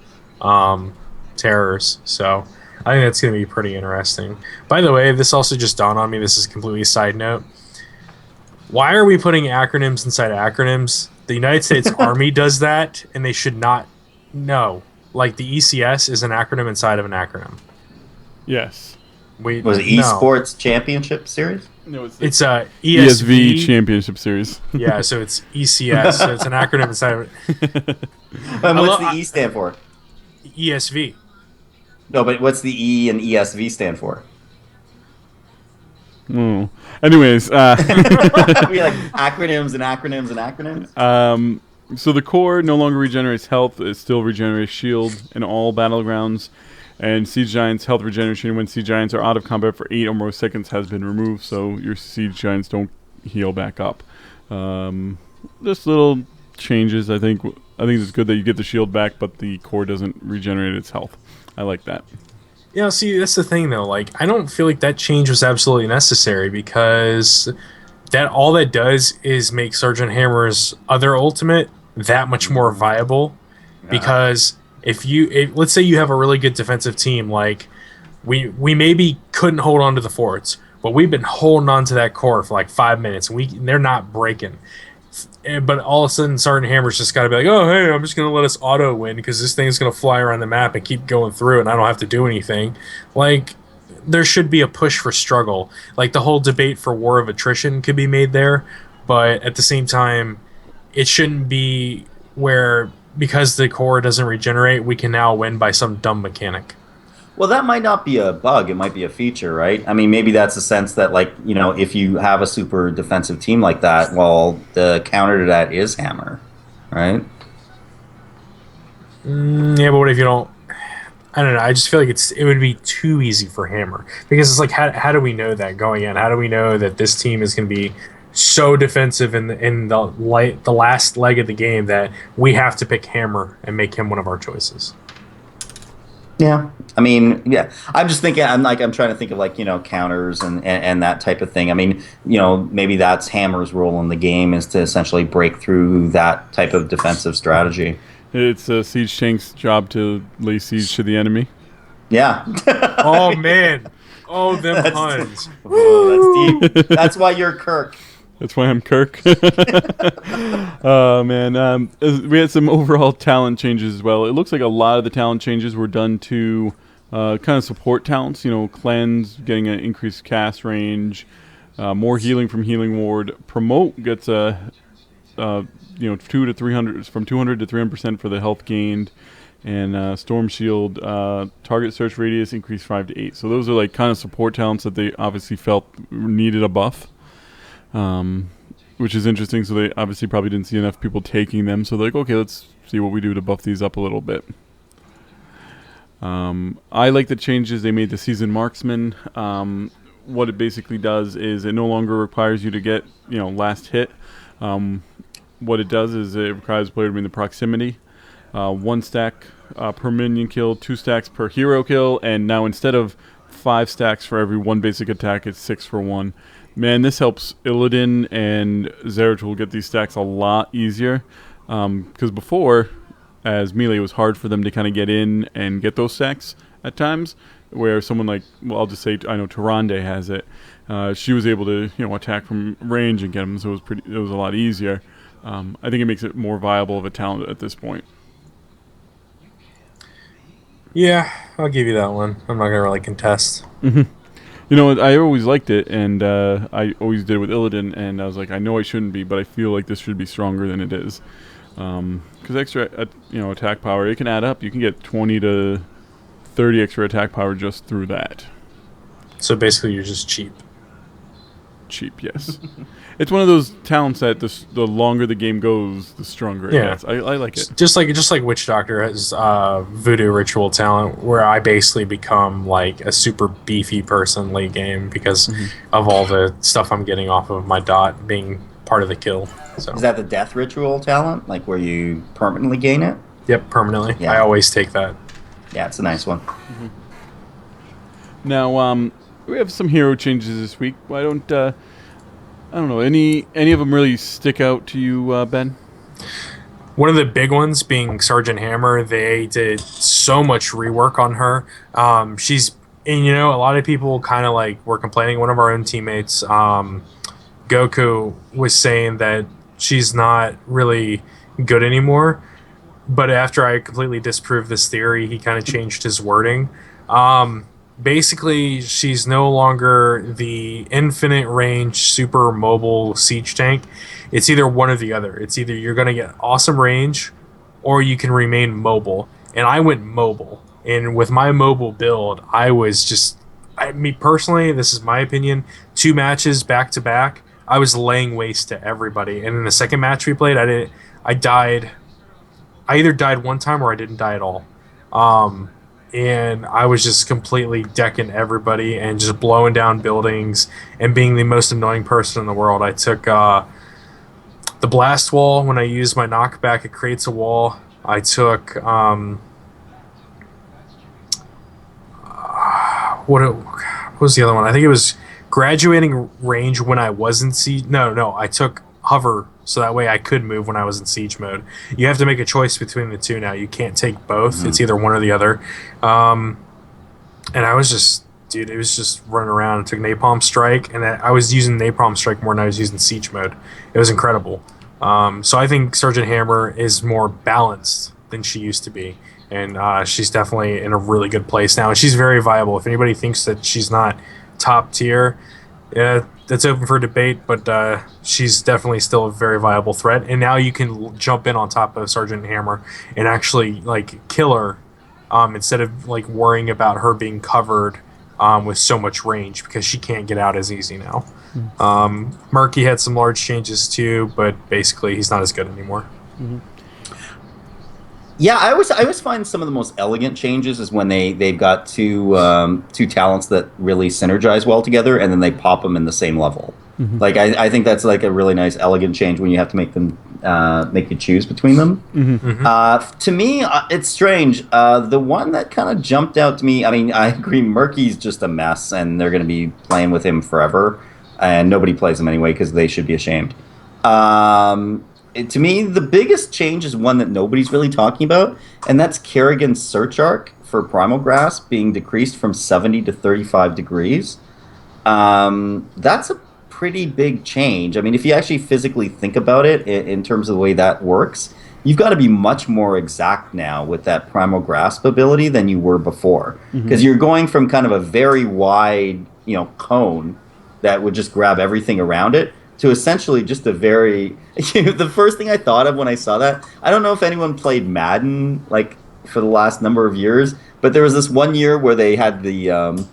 Speaker 3: terrors. So I think that's going to be pretty interesting. By the way, this also just dawned on me. This is a completely side note. Why are we putting acronyms inside acronyms? The United States Army does that, and they should not know. Like, the ECS is an acronym inside of an acronym.
Speaker 1: Yes.
Speaker 2: Was it Esports Championship Series?
Speaker 1: No,
Speaker 3: it's a ESV
Speaker 1: Championship Series.
Speaker 3: Yeah, so it's ECS. So it's an acronym inside of it.
Speaker 2: And what's the E stand for?
Speaker 3: ESV.
Speaker 2: No, but what's the E and ESV stand for?
Speaker 1: Oh. Anyways,
Speaker 2: we like acronyms and acronyms and acronyms.
Speaker 1: So the core no longer regenerates health; it still regenerates shield in all battlegrounds. And Siege Giants' health regeneration when Siege Giants are out of combat for 8 or more seconds has been removed, so your Siege Giants don't heal back up. Just little changes. I think it's good that you get the shield back, but the core doesn't regenerate its health. I like that.
Speaker 3: Yeah, see, that's the thing, though. Like, I don't feel like that change was absolutely necessary because all that does is make Sergeant Hammer's other ultimate that much more viable. Because if let's say you have a really good defensive team, like we maybe couldn't hold on to the forts, but we've been holding on to that core for like 5 minutes, and they're not breaking. But all of a sudden, Sergeant Hammer's just got to be like, oh, hey, I'm just going to let us auto win because this thing's going to fly around the map and keep going through, and I don't have to do anything. Like, there should be a push for struggle. Like, the whole debate for war of attrition could be made there, but at the same time, it shouldn't be where, because the core doesn't regenerate, we can now win by some dumb mechanic.
Speaker 2: Well, that might not be a bug. It might be a feature, right? I mean, maybe that's a sense that, like, if you have a super defensive team like that, well, the counter to that is hammer, right?
Speaker 3: Yeah, but what if you don't? I don't know. I just feel like it would be too easy for hammer because it's like, how do we know that going in? How do we know that this team is going to be so defensive in the last leg of the game that we have to pick hammer and make him one of our choices?
Speaker 2: Yeah, I mean, yeah. I'm just thinking. I'm trying to think of like counters and that type of thing. I mean, maybe that's Hammer's role in the game is to essentially break through that type of defensive strategy.
Speaker 1: It's Siege Tank's job to lay siege to the enemy.
Speaker 2: Yeah.
Speaker 3: Oh man. Oh, them puns.
Speaker 2: Oh, that's deep. That's why you're Kirk.
Speaker 1: That's why I'm Kirk. Oh, man. We had some overall talent changes as well. It looks like a lot of the talent changes were done to kind of support talents. Cleanse getting an increased cast range, more healing from Healing Ward. Promote gets a 2 to 300 from 200 to 300% for the health gained. And Storm Shield, target search radius increased 5 to 8. So those are like kind of support talents that they obviously felt needed a buff. Which is interesting. So they obviously probably didn't see enough people taking them. So they're like, okay, let's see what we do to buff these up a little bit. I like the changes they made to Seasoned Marksman. What it basically does is it no longer requires you to get, last hit. What it does is it requires the player to be in the proximity. 1 stack per minion kill, 2 stacks per hero kill, and now instead of 5 stacks for every 1 basic attack, it's 6 for 1. Man, this helps Illidan and Zeratul get these stacks a lot easier. Because before, as melee, it was hard for them to kind of get in and get those stacks at times. Where someone like, well, I'll just say, I know Tyrande has it. She was able to, attack from range and get them, so it was a lot easier. I think it makes it more viable of a talent at this point.
Speaker 3: Yeah, I'll give you that one. I'm not gonna really contest.
Speaker 1: Mm-hmm. I always liked it, and I always did it with Illidan, and I was like, I know I shouldn't be, but I feel like this should be stronger than it is. Because extra, attack power, it can add up. You can get 20 to 30 extra attack power just through that.
Speaker 3: So basically, you're just cheap.
Speaker 1: Cheap, yes. It's one of those talents that the longer the game goes, the stronger it gets. I like it.
Speaker 3: Just like Witch Doctor has voodoo ritual talent, where I basically become like a super beefy person late game because of all the stuff I'm getting off of my dot being part of the kill. So.
Speaker 2: Is that the death ritual talent, like where you permanently gain it?
Speaker 3: Yep, permanently.
Speaker 2: Yeah.
Speaker 3: I always take that.
Speaker 2: Yeah, it's a nice one.
Speaker 1: Mm-hmm. Now, we have some hero changes this week. Why don't I don't know, any of them really stick out to you, Ben?
Speaker 3: One of the big ones being Sergeant Hammer. They did so much rework on her. And a lot of people kind of like were complaining. One of our own teammates, Goku, was saying that she's not really good anymore. But after I completely disproved this theory, he kind of changed his wording. Basically, she's no longer the infinite range, super mobile siege tank. It's either one or the other. It's either you're going to get awesome range or you can remain mobile. And I went mobile. And with my mobile build, I was just... me personally, this is my opinion, 2 matches back to back, I was laying waste to everybody. And in the second match we played, I died... I either died one time or I didn't die at all. And I was just completely decking everybody and just blowing down buildings and being the most annoying person in the world. I took the blast wall. When I used my knockback, it creates a wall. I took what was the other one? I think it was graduating range when I was in siege. No, I took hover, so that way I could move when I was in siege mode. You have to make a choice between the two now. You can't take both. It's either one or the other. And I was just, dude, it was just running around and took Napalm Strike, and I was using Napalm Strike more than I was using siege mode. It was incredible. So I think Sergeant Hammer is more balanced than she used to be. And she's definitely in a really good place now. And she's very viable. If anybody thinks that she's not top tier, that's open for debate, but she's definitely still a very viable threat. And now you can jump in on top of Sergeant Hammer and actually like kill her instead of like worrying about her being covered with so much range, because she can't get out as easy now. Murky had some large changes too, but basically he's not as good anymore.
Speaker 2: Yeah, I always find some of the most elegant changes is when they've got two talents that really synergize well together, and then they pop them in the same level. Like I think that's like a really nice elegant change when you have to make them make you choose between them. To me, it's strange. The one that kind of jumped out to me, I mean, I agree, Murky's just a mess, and they're going to be playing with him forever, and nobody plays him anyway because they should be ashamed. To me, the biggest change is one that nobody's really talking about, and that's Kerrigan's search arc for Primal Grasp being decreased from 70 to 35 degrees. That's a pretty big change. I mean, if you actually physically think about it in terms of the way that works, you've got to be much more exact now with that Primal Grasp ability than you were before. Because you're going from kind of a very wide, cone that would just grab everything around it to essentially just a very... the first thing I thought of when I saw that, I don't know if anyone played Madden like for the last number of years, but there was this one year where they had the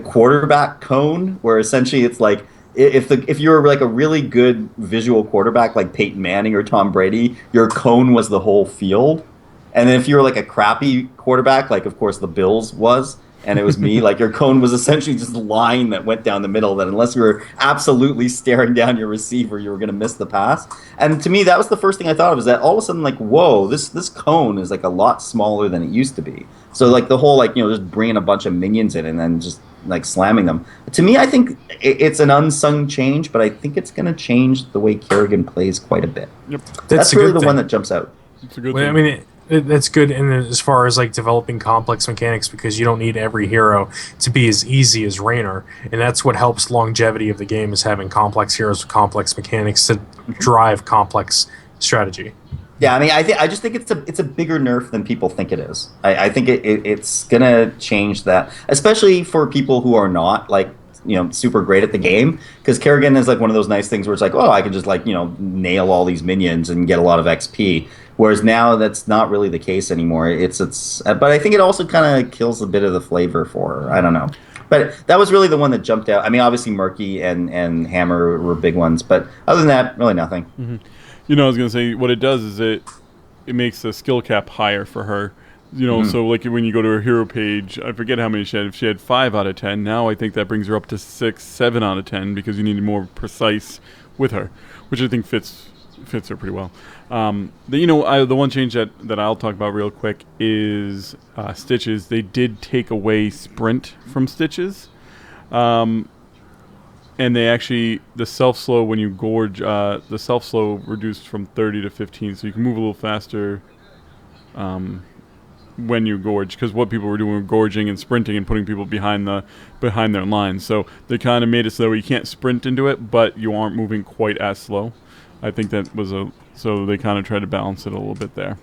Speaker 2: quarterback cone, where essentially it's like if you were like a really good visual quarterback like Peyton Manning or Tom Brady, your cone was the whole field. And then if you were like a crappy quarterback, like of course the Bills was, and it was me, like your cone was essentially just a line that went down the middle that unless you were absolutely staring down your receiver, you were going to miss the pass. And to me, that was the first thing I thought of, is that all of a sudden, like, whoa, this cone is like a lot smaller than it used to be. So like the whole, like, just bringing a bunch of minions in and then just like slamming them. To me, I think it's an unsung change, but I think it's going to change the way Kerrigan plays quite a bit.
Speaker 1: Yep.
Speaker 2: That's really the one that jumps out.
Speaker 1: It's a good
Speaker 3: thing. I mean, that's good in as far as like developing complex mechanics, because you don't need every hero to be as easy as Raynor, and that's what helps longevity of the game, is having complex heroes with complex mechanics to drive complex strategy.
Speaker 2: Yeah, I mean, I just think it's a bigger nerf than people think it is. I think it's gonna change that, especially for people who are not like super great at the game, because Kerrigan is like one of those nice things where it's like, oh, I can just like nail all these minions and get a lot of XP. Whereas now that's not really the case anymore. But I think it also kind of kills a bit of the flavor for her. I don't know. But that was really the one that jumped out. I mean, obviously Murky and Hammer were big ones, but other than that, really nothing.
Speaker 1: I was going to say, what it does is it makes the skill cap higher for her. So like when you go to her hero page, I forget how many she had. If she had 5 out of 10, now I think that brings her up to 6, 7 out of 10, because you need more precise with her, which I think fits her pretty well. The one change that I'll talk about real quick is Stitches. They did take away sprint from Stitches, and they actually, the self slow when you gorge, the self slow reduced from 30 to 15, so you can move a little faster when you gorge, because what people were doing were gorging and sprinting and putting people behind their lines. So they kind of made it so you can't sprint into it, but you aren't moving quite as slow. I think that was so they kind of tried to balance it a little bit there.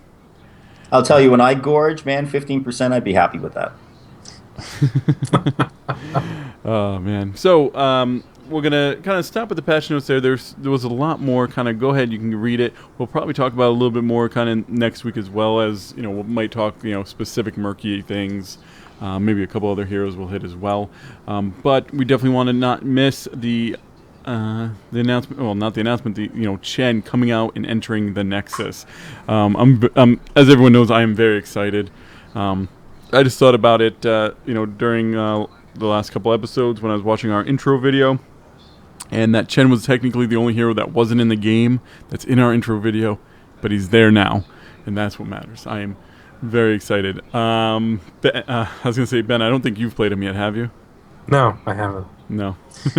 Speaker 2: I'll tell you, when I gorge, man, 15%, I'd be happy with that.
Speaker 1: Oh, man. So we're going to kind of stop at the patch notes there. There was a lot more. Kind of go ahead. You can read it. We'll probably talk about it a little bit more kind of next week, as well as, we might talk, specific Murky things. Maybe a couple other heroes we'll hit as well. But we definitely want to not miss the announcement. Well, not the announcement. The Chen coming out and entering the Nexus. As everyone knows, I am very excited. I just thought about it, during the last couple episodes when I was watching our intro video, and that Chen was technically the only hero that wasn't in the game that's in our intro video, but he's there now, and that's what matters. I am very excited. I was gonna say, Ben, I don't think you've played him yet, have you?
Speaker 3: No, I haven't.
Speaker 1: No.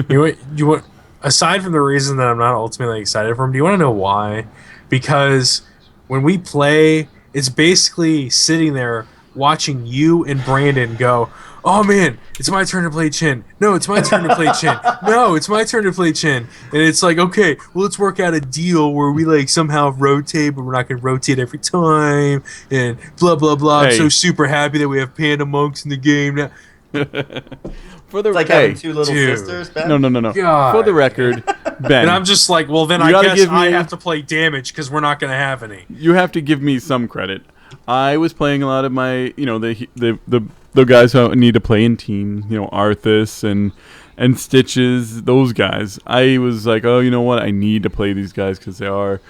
Speaker 3: you want, aside from the reason that I'm not ultimately excited for him, do you want to know why? Because when we play, it's basically sitting there watching you and Brandon go, oh man, it's my turn to play Chen. No, it's my turn to play Chen. No, it's my turn to play Chen. And it's like, okay, well, let's work out a deal where we like somehow rotate, but we're not going to rotate every time, and blah blah blah. I'm so super happy that we have panda monks in the game now.
Speaker 1: For the
Speaker 2: It's like having two little sisters, Ben.
Speaker 1: No.
Speaker 3: God.
Speaker 1: For the record, Ben.
Speaker 3: And I'm just like, well, then I guess I have to play damage because we're not going to have any.
Speaker 1: You have to give me some credit. I was playing a lot of my, the guys who need to play in team, Arthas and Stitches, those guys. I was like, oh, you know what? I need to play these guys because they are,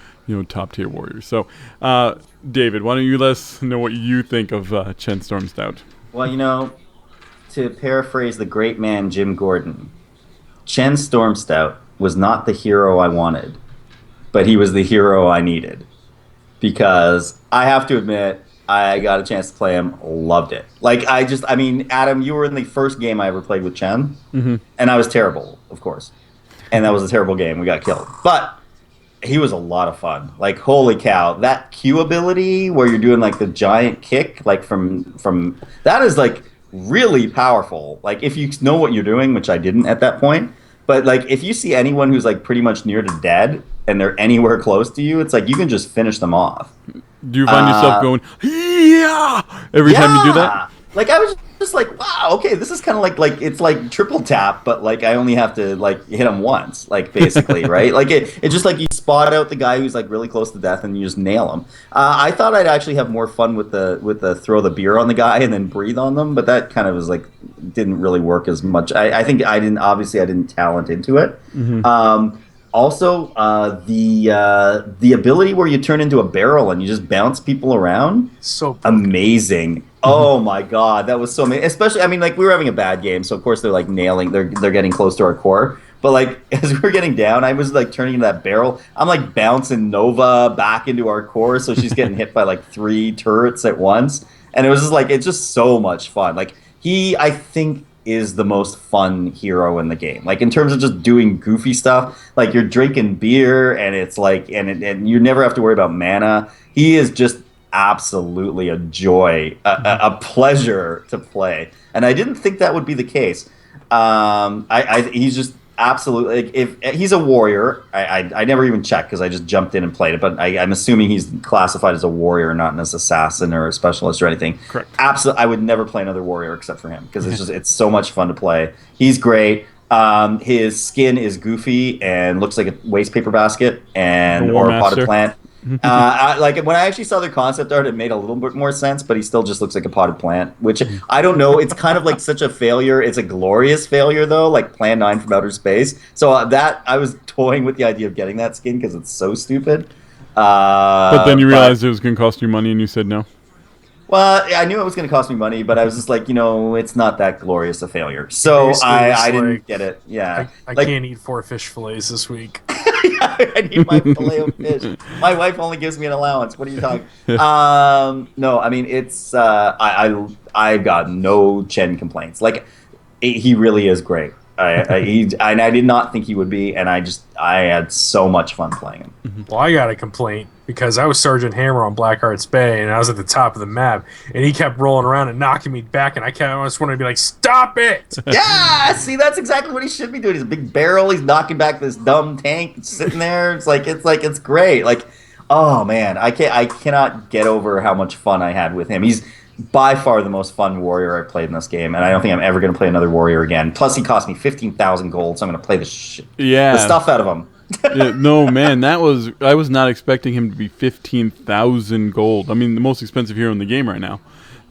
Speaker 1: top tier warriors. So, David, why don't you let us know what you think of Chen Stormstout?
Speaker 2: Well, to paraphrase the great man Jim Gordon, Chen Stormstout was not the hero I wanted, but he was the hero I needed. Because I have to admit, I got a chance to play him, loved it. Adam, you were in the first game I ever played with Chen, and I was terrible, of course. And that was a terrible game. We got killed. But he was a lot of fun. Like, holy cow, that Q ability where you're doing like the giant kick, like from that is like really powerful. Like, if you know what you're doing, which I didn't at that point, but like if you see anyone who's like pretty much near to dead and they're anywhere close to you, it's like you can just finish them off.
Speaker 1: Do you find yourself going, yeah, every time you do that?
Speaker 2: Like, I was just like, wow, okay, this is kind of like it's like triple tap, but like I only have to like hit him once, like basically, right? Like it's just like you spot out the guy who's like really close to death and you just nail him. I thought I'd actually have more fun with the throw the beer on the guy and then breathe on them, but that kind of was like didn't really work as much. I think I didn't talent into it. Also, the ability where you turn into a barrel and you just bounce people around,
Speaker 3: so
Speaker 2: amazing. Oh my god, that was so amazing. Especially, I mean, like we were having a bad game, so of course they're like they're getting close to our core. But like as we were getting down, I was like turning into that barrel. I'm like bouncing Nova back into our core, so she's getting hit by like 3 turrets at once, and it was just like it's just so much fun. Like I think is the most fun hero in the game. Like in terms of just doing goofy stuff, like you're drinking beer and it's like and you never have to worry about mana. He is just absolutely a joy, a pleasure to play. And I didn't think that would be the case. He's just absolutely like, if he's a warrior. I never even checked because I just jumped in and played it, but I'm assuming he's classified as a warrior, not as assassin or a specialist or anything.
Speaker 1: Correct.
Speaker 2: Absolutely, I would never play another warrior except for him because it's so much fun to play. He's great. His skin is goofy and looks like a waste paper basket or a potted plant. Like when I actually saw their concept art, it made a little bit more sense, but he still just looks like a potted plant, which I don't know. It's kind of like such a failure. It's a glorious failure though, like Plan 9 from Outer Space. So that I was toying with the idea of getting that skin because it's so stupid.
Speaker 1: But then you realized it was going to cost you money and you said no.
Speaker 2: Well, I knew it was going to cost me money, but I was just like, it's not that glorious a failure. So I didn't get it. Yeah.
Speaker 3: I can't eat 4 fish fillets this week.
Speaker 2: I need my filet of fish. My wife only gives me an allowance. What are you talking? No, I mean it's I got no Chen complaints. Like he really is great. I did not think he would be, and I had so much fun playing him.
Speaker 3: Well, I got a complaint because I was Sergeant Hammer on Blackheart's Bay, and I was at the top of the map, and he kept rolling around and knocking me back, and I just wanted to be like, "Stop it!"
Speaker 2: Yeah, see, that's exactly what he should be doing. He's a big barrel. He's knocking back this dumb tank sitting there. It's great. Like, oh man, I cannot get over how much fun I had with him. He's by far the most fun warrior I've played in this game, and I don't think I'm ever going to play another warrior again. Plus, he cost me 15,000 gold, so I'm going to play the stuff out of him.
Speaker 1: Yeah, no, man, I was not expecting him to be 15,000 gold. I mean, the most expensive hero in the game right now,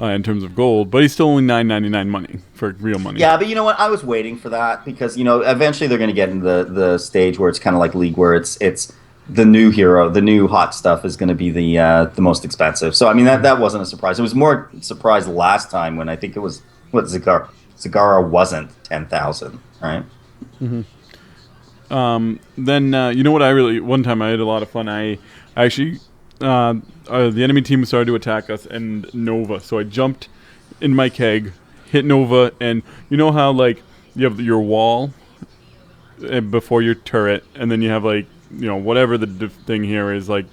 Speaker 1: in terms of gold, but he's still only $9.99 money for real money.
Speaker 2: Yeah, but you know what? I was waiting for that because eventually they're going to get into the stage where it's kind of like League, where it's the new hero, the new hot stuff is going to be the most expensive. So I mean that wasn't a surprise. It was more a surprise last time when I think it was Zagara wasn't 10,000, right?
Speaker 1: Mm-hmm. Then one time I had a lot of fun. I actually the enemy team started to attack us and Nova, so I jumped in my keg, hit Nova, and you know how like you have your wall before your turret, and then you have like whatever the thing here is, like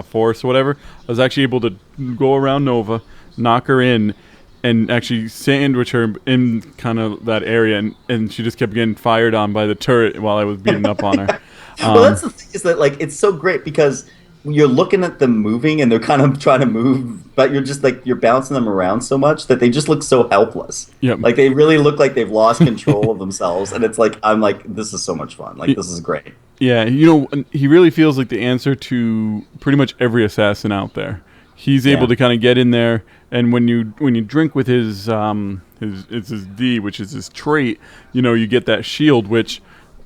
Speaker 1: force or whatever. I was actually able to go around Nova, knock her in, and actually sandwich her in kind of that area, and she just kept getting fired on by the turret while I was beating up on her.
Speaker 2: Well, that's the thing is that like it's so great because you're looking at them moving and they're kind of trying to move, but you're just like you're bouncing them around so much that they just look so helpless.
Speaker 1: Yep.
Speaker 2: Like they really look like they've lost control of themselves, and it's like I'm like this is so much fun. Like this is great.
Speaker 1: Yeah, he really feels like the answer to pretty much every assassin out there. He's able to kind of get in there, and when you drink with his D, which is his trait, you get that shield, which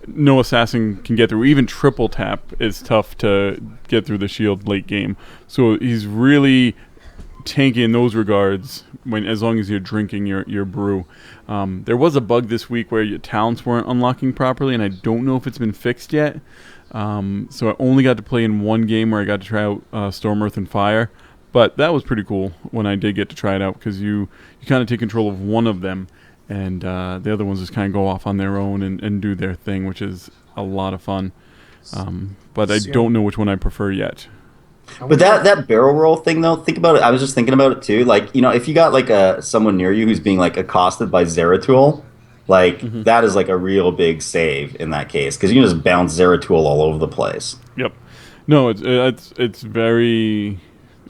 Speaker 1: no assassin can get through. Even triple tap is tough to get through the shield late game. So he's really tanky in those regards as long as you're drinking your brew. There was a bug this week where your talents weren't unlocking properly, and I don't know if it's been fixed yet. So I only got to play in one game where I got to try out Storm, Earth, and Fire. But that was pretty cool when I did get to try it out because you kind of take control of one of them, and the other ones just kind of go off on their own and do their thing, which is a lot of fun. But I don't know which one I prefer yet.
Speaker 2: But that barrel roll thing, though, think about it. I was just thinking about it, too. Like, if you got, like, someone near you who's being, like, accosted by Zeratul, like, that is, like, a real big save in that case. Because you can just bounce Zeratul all over the place.
Speaker 1: Yep. No, it's very...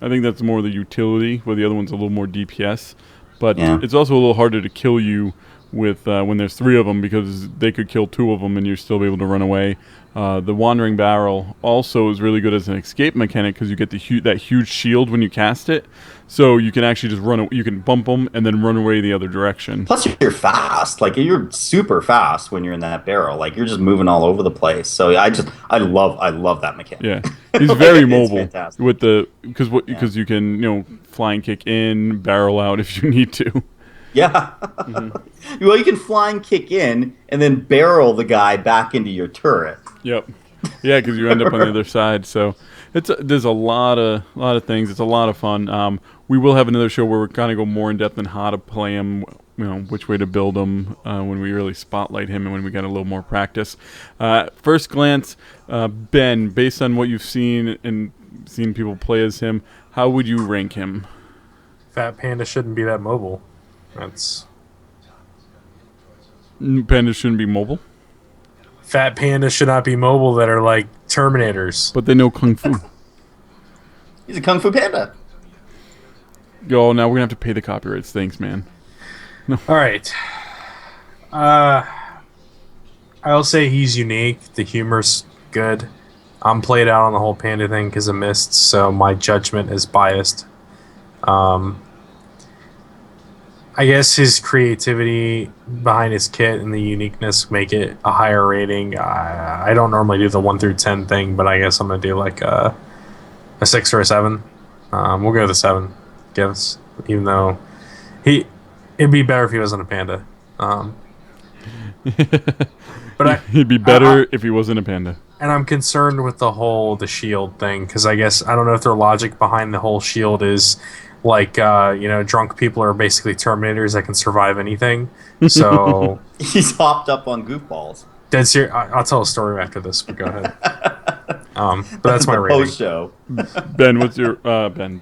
Speaker 1: I think that's more the utility, where the other one's a little more DPS. But it's also a little harder to kill you with when there's three of them, because they could kill two of them and you're still able to run away. The Wandering Barrel also is really good as an escape mechanic because you get that huge shield when you cast it. So you can actually just you can bump them and then run away the other direction.
Speaker 2: Plus you're fast. Like you're super fast when you're in that barrel. Like you're just moving all over the place. So I love that mechanic.
Speaker 1: Yeah. He's very mobile with because you can, flying kick in, barrel out if you need to.
Speaker 2: Yeah. Well, you can flying kick in and then barrel the guy back into your turret.
Speaker 1: Yep. Yeah, because you end up on the other side. So there's a lot of things. It's a lot of fun. We will have another show where we're kind of go more in depth on how to play him, which way to build him when we really spotlight him and when we get a little more practice. First glance, Ben, based on what you've seen and seen people play as him, how would you rank him?
Speaker 3: Fat Panda shouldn't be that mobile.
Speaker 1: Pandas shouldn't be mobile?
Speaker 3: Fat pandas should not be mobile that are like Terminators.
Speaker 1: But they know Kung Fu.
Speaker 2: He's a Kung Fu Panda.
Speaker 1: Now we're going to have to pay the copyrights. Thanks, man. No.
Speaker 3: All right. I'll say he's unique. The humor's good. I'm played out on the whole panda thing because of Mist, so my judgment is biased. I guess his creativity behind his kit and the uniqueness make it a higher rating. I don't normally do the 1 through 10 thing, but I guess I'm going to do like a 6 or a 7. We'll go with a 7, I guess, even though it'd be better if he wasn't a panda. But
Speaker 1: he'd be better if he wasn't a panda.
Speaker 3: And I'm concerned with the shield thing, because I guess, I don't know if their logic behind the whole shield is like, drunk people are basically Terminators that can survive anything. So
Speaker 2: he's hopped up on goofballs.
Speaker 3: Dead serious. I'll tell a story after this, but go ahead. But that's my rating.
Speaker 2: Post show.
Speaker 1: Ben, what's your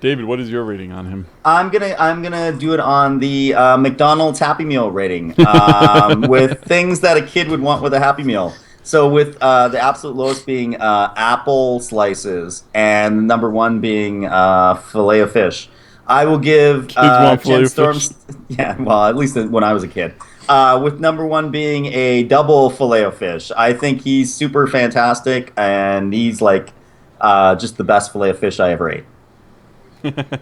Speaker 1: David? What is your rating on him?
Speaker 2: I'm gonna do it on the McDonald's Happy Meal rating, with things that a kid would want with a Happy Meal. So with the absolute lowest being apple slices and number 1 being filet of fish. I will give Chen Storm's. Yeah, well, at least when I was a kid. With number 1 being a double filet of fish. I think he's super fantastic, and he's like just the best filet of fish I ever ate.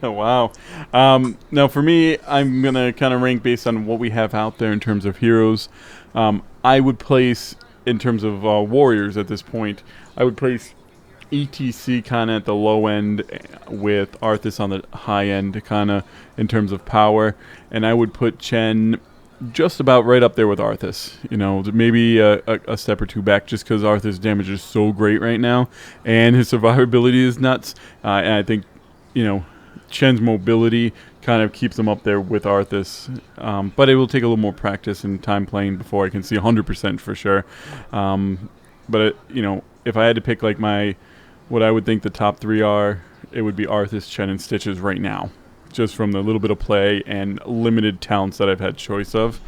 Speaker 1: Wow. Now, for me, I'm going to kind of rank based on what we have out there in terms of heroes. I would place, in terms of warriors at this point, I would place ETC kind of at the low end with Arthas on the high end kind of in terms of power, and I would put Chen just about right up there with Arthas, maybe a step or two back, just because Arthas' damage is so great right now and his survivability is nuts, and I think Chen's mobility kind of keeps him up there with Arthas, but it will take a little more practice and time playing before I can see 100% for sure. But if I had to pick like what I would think the top 3 are, it would be Arthas, Chen, and Stitches right now just from the little bit of play and limited talents that I've had choice of.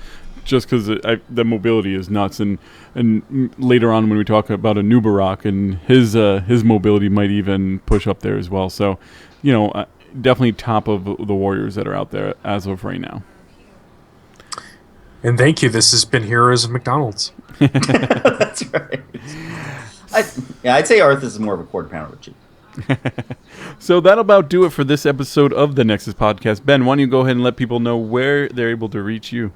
Speaker 1: Just because the mobility is nuts, and later on when we talk about a Nubarak, and his mobility might even push up there as well. So, definitely top of the warriors that are out there as of right now.
Speaker 3: And thank you. This has been Heroes of McDonald's.
Speaker 2: That's right. I'd say Arthas is more of a quarter pounder with cheese.
Speaker 1: So that'll about do it for this episode of the Nexus Podcast. Ben, why don't you go ahead and let people know where they're able to reach you?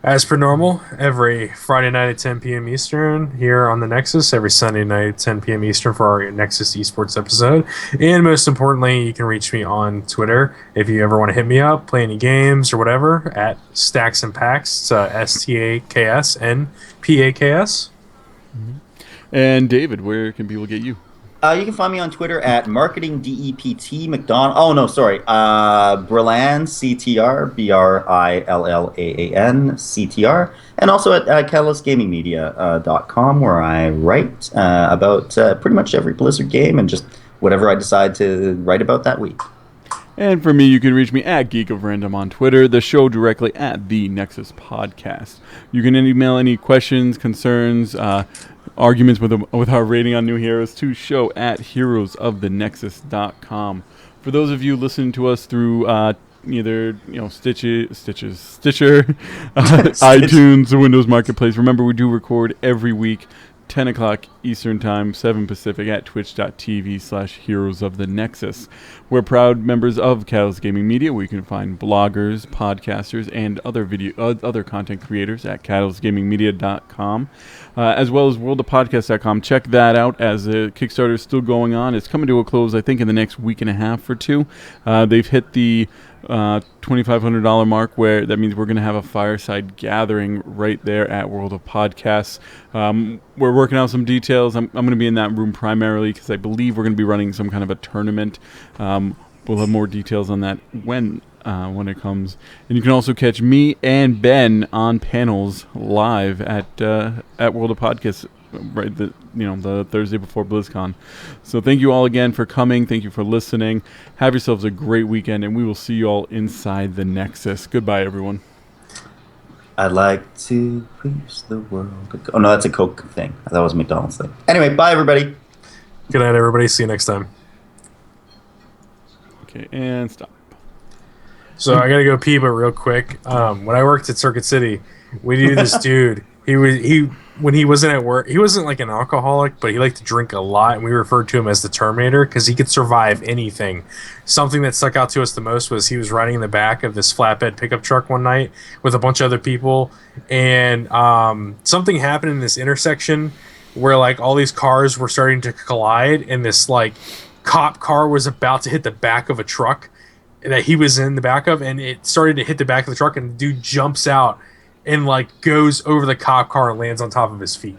Speaker 3: As per normal, every Friday night at 10 p.m. Eastern here on the Nexus, every Sunday night at 10 p.m. Eastern for our Nexus Esports episode. And most importantly, you can reach me on Twitter if you ever want to hit me up, play any games or whatever, at Stacks and Packs. It's STAKSNPAKS.
Speaker 1: Mm-hmm. And David, where can people get you?
Speaker 2: You can find me on Twitter at marketingdept McDonald. Oh no, sorry, Brillan CTR BRILLAAN CTR, and also at catalystgamingmedia.com, where I write about pretty much every Blizzard game and just whatever I decide to write about that week.
Speaker 1: And for me, you can reach me at Geek of Random on Twitter, the show directly at the Nexus Podcast. You can email any questions, concerns, arguments with our rating on new heroes to show at heroesofthenexus.com. For those of you listening to us through either Stitcher, iTunes, or Windows Marketplace, remember we do record every week, 10 o'clock Eastern Time, 7 Pacific, at twitch.tv/heroesofthenexus. We're proud members of Catalyst Gaming Media, where you can find bloggers, podcasters, and other content creators at catalystgamingmedia.com, as well as worldofpodcast.com. Check that out, as the Kickstarter is still going on. It's coming to a close, I think, in the next week and a half or two. They've hit the $2,500 mark, where that means we're going to have a fireside gathering right there at World of Podcasts. We're working out some details. I'm going to be in that room primarily because I believe we're going to be running some kind of a tournament. We'll have more details on that when it comes. And you can also catch me and Ben on panels live at World of Podcasts, right? The Thursday before BlizzCon. So thank you all again for coming. Thank you for listening. Have yourselves a great weekend, and we will see you all inside the Nexus. Goodbye, everyone.
Speaker 2: I'd like to preach the world. Oh no, that's a Coke thing. That was a McDonald's thing. Anyway, bye everybody.
Speaker 3: Good night, everybody. See you next time.
Speaker 1: Okay, and stop.
Speaker 3: So I gotta go pee, but real quick. When I worked at Circuit City, we knew this dude. When he wasn't at work, he wasn't like an alcoholic, but he liked to drink a lot, and we referred to him as the Terminator because he could survive anything. Something that stuck out to us the most was he was riding in the back of this flatbed pickup truck one night with a bunch of other people, and something happened in this intersection where like all these cars were starting to collide, and this like cop car was about to hit the back of a truck that he was in the back of, and it started to hit the back of the truck, and the dude jumps out and like goes over the cop car and lands on top of his feet.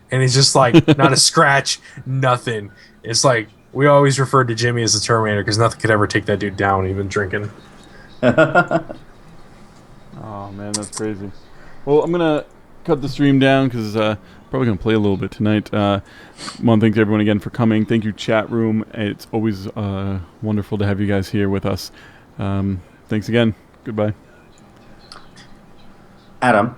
Speaker 3: And it's just like not a scratch, nothing. It's like we always referred to Jimmy as the Terminator because nothing could ever take that dude down, even drinking.
Speaker 1: Oh man, that's crazy. Well, I'm gonna cut the stream down because probably gonna play a little bit tonight. Want to thank everyone again for coming. Thank you, chat room. It's always wonderful to have you guys here with us. Thanks again. Goodbye.
Speaker 2: Adam,